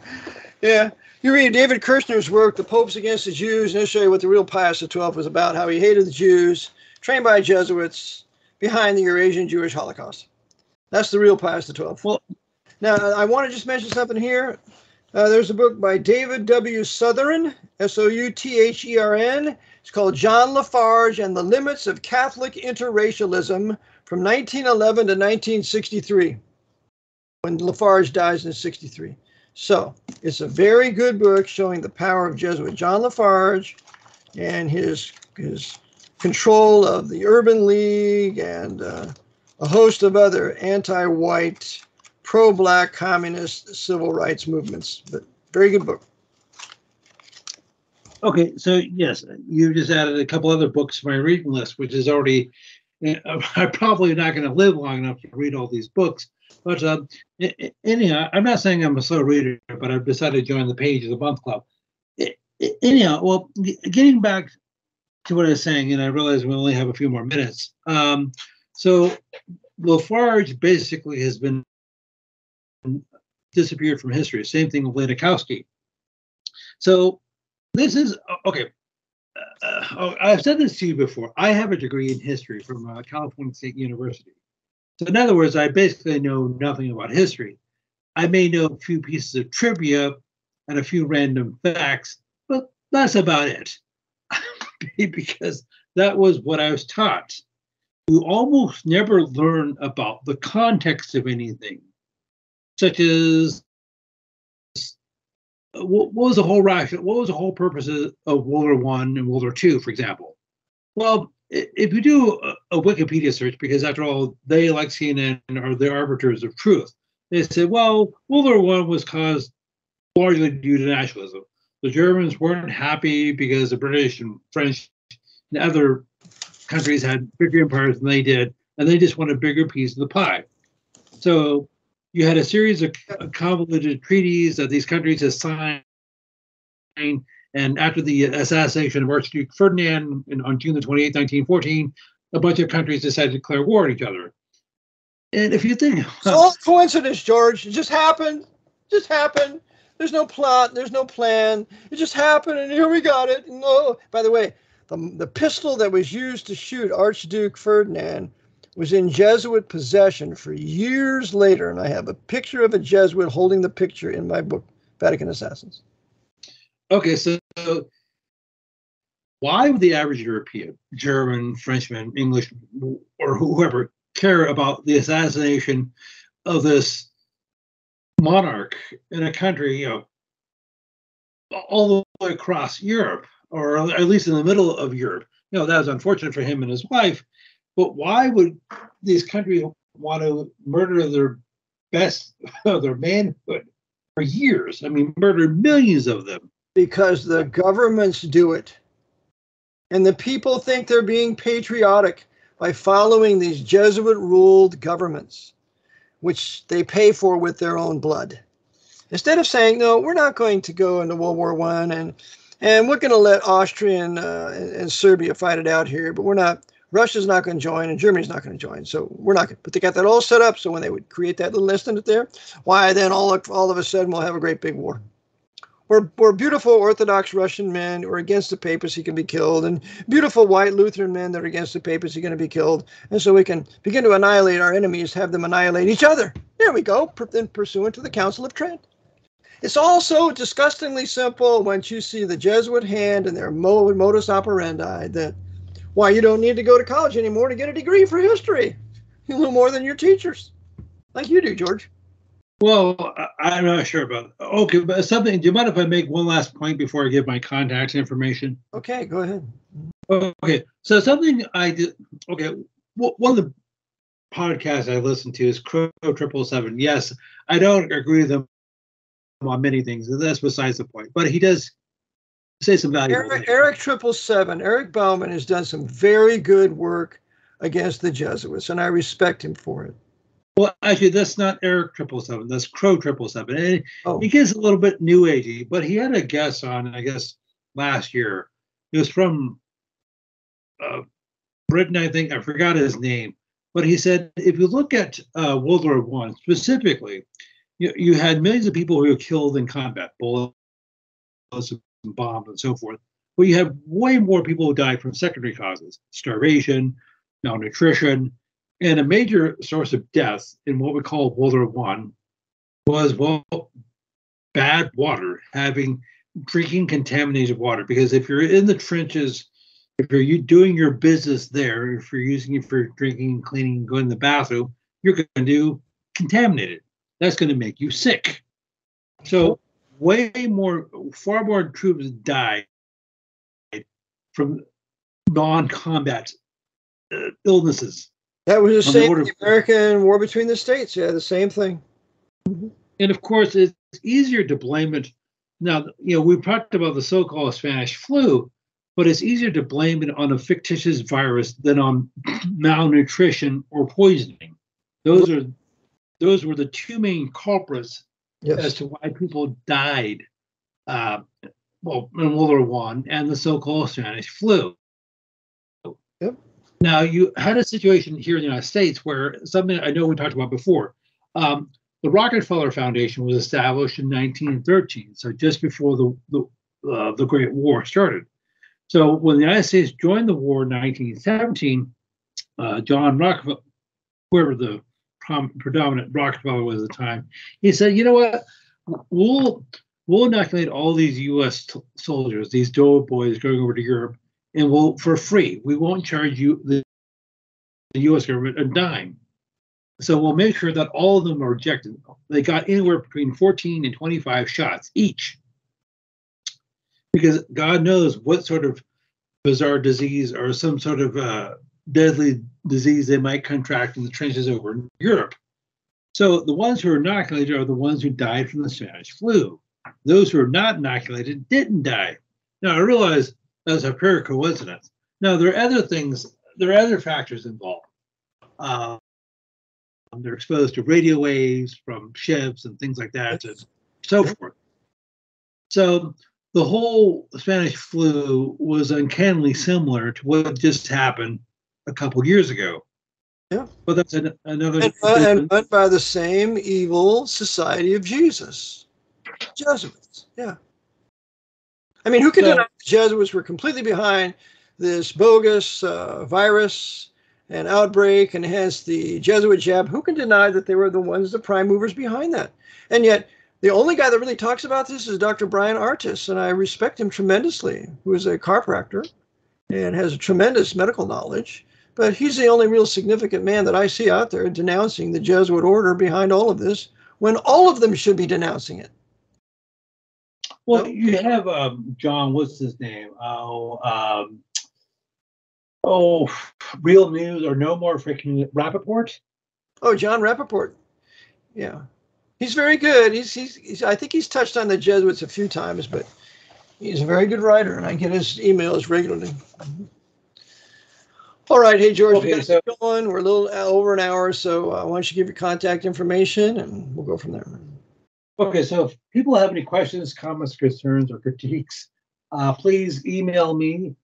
Yeah. You read David Kirshner's work, The Popes Against the Jews, and he'll show you what the real Pius XII was about, how he hated the Jews, trained by Jesuits, behind the Eurasian Jewish Holocaust. That's the real Pius XII. Well, now, I want to just mention something here. There's a book by David W. Southern, Southern. It's called John Lafarge and the Limits of Catholic Interracialism from 1911 to 1963, when Lafarge dies in 63. So it's a very good book showing the power of Jesuit John Lafarge and his control of the Urban League and a host of other anti-white, pro-black communist civil rights movements. But very good book. Okay, so yes, you just added a couple other books to my reading list, which is already, I'm probably not going to live long enough to read all these books. But anyhow, I'm not saying I'm a slow reader, but I've decided to join the Page of the Month Club. Anyhow, well, getting back to what I was saying, and I realize we only have a few more minutes. So Lafarge basically has been disappeared from history. Same thing with Ledochowski. So this is, okay, I've said this to you before. I have a degree in history from California State University. So in other words, I basically know nothing about history. I may know a few pieces of trivia and a few random facts, but that's about it. Because that was what I was taught. You almost never learn about the context of anything, such as what was the whole ration? What was the whole purpose of World War I and World War II, for example? Well, if you do a Wikipedia search, because after all, they, like CNN, are the arbiters of truth, they say, well, World War I was caused largely due to nationalism. The Germans weren't happy because the British and French and other countries had bigger empires than they did, and they just wanted a bigger piece of the pie. So you had a series of convoluted treaties that these countries had signed, and after the assassination of Archduke Ferdinand on June the 28th, 1914, a bunch of countries decided to declare war on each other. And if you think... It's all coincidence, George. It just happened. Just happened. There's no plot. There's no plan. It just happened, and here we got it. No, by the way, the pistol that was used to shoot Archduke Ferdinand was in Jesuit possession for years later, and I have a picture of a Jesuit holding the picture in my book, Vatican Assassins. Okay, so why would the average European, German, Frenchman, English, or whoever, care about the assassination of this monarch in a country, you know, all the way across Europe, or at least in the middle of Europe? You know, that was unfortunate for him and his wife, but why would these countries want to murder their best, their manhood for years? I mean, murder millions of them. Because the governments do it. And the people think they're being patriotic by following these Jesuit-ruled governments, which they pay for with their own blood. Instead of saying, no, we're not going to go into World War I, and we're going to let Austria and Serbia fight it out here, but we're not, Russia's not going to join, and Germany's not going to join, so we're not going to. But they got that all set up, so when they would create that little incident there, why then all of a sudden we'll have a great big war. Where beautiful Orthodox Russian men who are against the papacy can be killed, and beautiful white Lutheran men that are against the papacy are going to be killed. And so we can begin to annihilate our enemies, have them annihilate each other. There we go, then pursuant to the Council of Trent. It's also disgustingly simple once you see the Jesuit hand and their modus operandi that, why, you don't need to go to college anymore to get a degree for history. You know more than your teachers. like you do, George. Well, I'm not sure about. Okay, but something. Do you mind if I make one last point before I give my contact information? Okay, go ahead. Okay, so something I did. Okay, one of the podcasts I listen to is Crow 777. Yes, I don't agree with him on many things, and that's besides the point. But he does say some valuable things. Eric 777, Eric Bauman has done some very good work against the Jesuits, and I respect him for it. Well, actually, that's not Eric 777. That's Crow 777. Oh. He gets a little bit new agey, but he had a guest on, I guess, last year. He was from Britain, I think. I forgot his name. But he said, if you look at World War I specifically, you had millions of people who were killed in combat, bullets and bombs and so forth. But you have way more people who died from secondary causes, starvation, malnutrition, and a major source of death in what we call World War I was, well, bad water, drinking contaminated water. Because if you're in the trenches, if you're doing your business there, if you're using it for drinking, cleaning, going to the bathroom, you're going to contaminate it. That's going to make you sick. So far more troops died from non-combat illnesses. That was the same in the American War between the states. Yeah, the same thing. And of course, it's easier to blame it. Now, we've talked about the so-called Spanish flu, but it's easier to blame it on a fictitious virus than on malnutrition or poisoning. Those were the two main culprits as to why people died. In World War I and the so-called Spanish flu. Yep. Now, you had a situation here in the United States where something I know we talked about before. The Rockefeller Foundation was established in 1913, so just before the Great War started. So when the United States joined the war in 1917, John Rockefeller, whoever the predominant Rockefeller was at the time, he said, you know what, we'll inoculate all these U.S. soldiers, these doughboys going over to Europe, and for free. We won't charge you, the U.S. government, a dime. So we'll make sure that all of them are injected. They got anywhere between 14 and 25 shots each. Because God knows what sort of bizarre disease or some sort of deadly disease they might contract in the trenches over in Europe. So the ones who are inoculated are the ones who died from the Spanish flu. Those who are not inoculated didn't die. Now, I realize that's a pure coincidence. Now, there are other things, there are other factors involved. They're exposed to radio waves from ships and things like that and so forth. So the whole Spanish flu was uncannily similar to what just happened a couple years ago. Yeah. But that's another. And run by the same evil Society of Jesus. Jesuits. Yeah. I mean, who could deny the Jesuits were completely behind this bogus virus and outbreak, and hence the Jesuit jab? Who can deny that they were the prime movers behind that? And yet, the only guy that really talks about this is Dr. Brian Artis, and I respect him tremendously, who is a chiropractor and has a tremendous medical knowledge. But he's the only real significant man that I see out there denouncing the Jesuit order behind all of this, when all of them should be denouncing it. Well, you have John, what's his name? Real News or No More Freaking Rappaport? Oh, John Rappaport. Yeah. He's very good. He's I think he's touched on the Jesuits a few times, but he's a very good writer, and I get his emails regularly. All right. Hey, George, we got to keep going. We're a little over an hour, so why don't you give your contact information, and we'll go from there. Okay, so if people have any questions, comments, concerns, or critiques, please email me,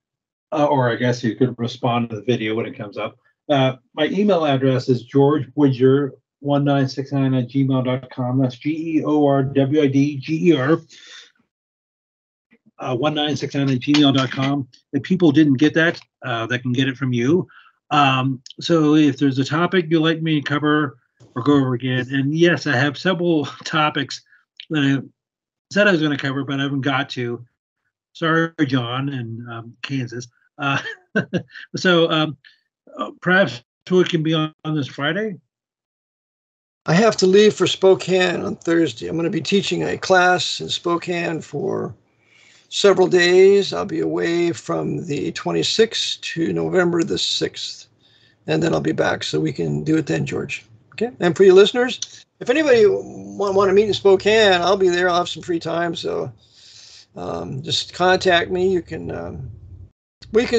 or I guess you could respond to the video when it comes up. My email address is georgewidger1969@gmail.com. That's GEORWIDGER 1969@gmail.com. If people didn't get that, they can get it from you. So if there's a topic you'd like me to cover or go over again, and yes, I have several topics that I said I was going to cover, but I haven't got to. Sorry, John, in Kansas. So perhaps we can be on this Friday. I have to leave for Spokane on Thursday. I'm going to be teaching a class in Spokane for several days. I'll be away from the 26th to November the 6th, and then I'll be back, so we can do it then, George. Okay. And for you listeners, if anybody want to meet in Spokane, I'll be there. I'll have some free time, so just contact me. You can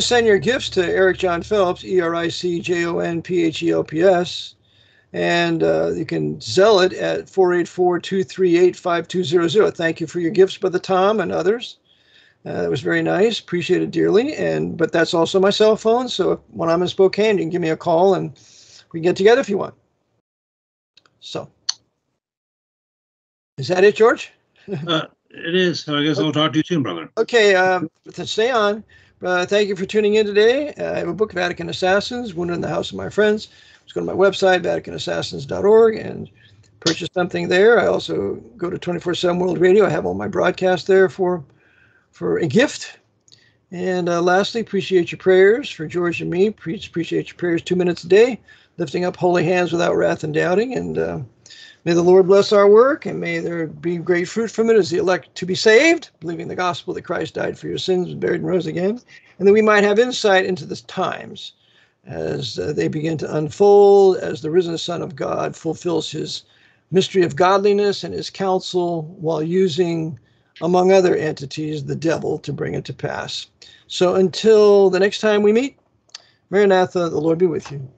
send your gifts to Eric John Phelps, EricJohnPhelps, and you can Zelle it at 484-238-5200. Thank you for your gifts, Brother Tom and others. That was very nice. Appreciate it dearly. But that's also my cell phone. So when I'm in Spokane, you can give me a call and we can get together if you want. So is that it, George? It is. So I guess I'll talk to you soon, brother. Okay. Stay on. Thank you for tuning in today. I have a book, Vatican Assassins, Wounded in the House of My Friends. Just go to my website, vaticanassassins.org, and purchase something there. I also go to 24/7 World Radio. I have all my broadcasts there for a gift. And lastly, appreciate your prayers for George and me. Appreciate your prayers 2 minutes a day, lifting up holy hands without wrath and doubting. And may the Lord bless our work, and may there be great fruit from it as the elect to be saved, believing the gospel that Christ died for your sins, was buried and rose again, and that we might have insight into the times as they begin to unfold, as the risen Son of God fulfills his mystery of godliness and his counsel while using, among other entities, the devil to bring it to pass. So until the next time we meet, Maranatha, the Lord be with you.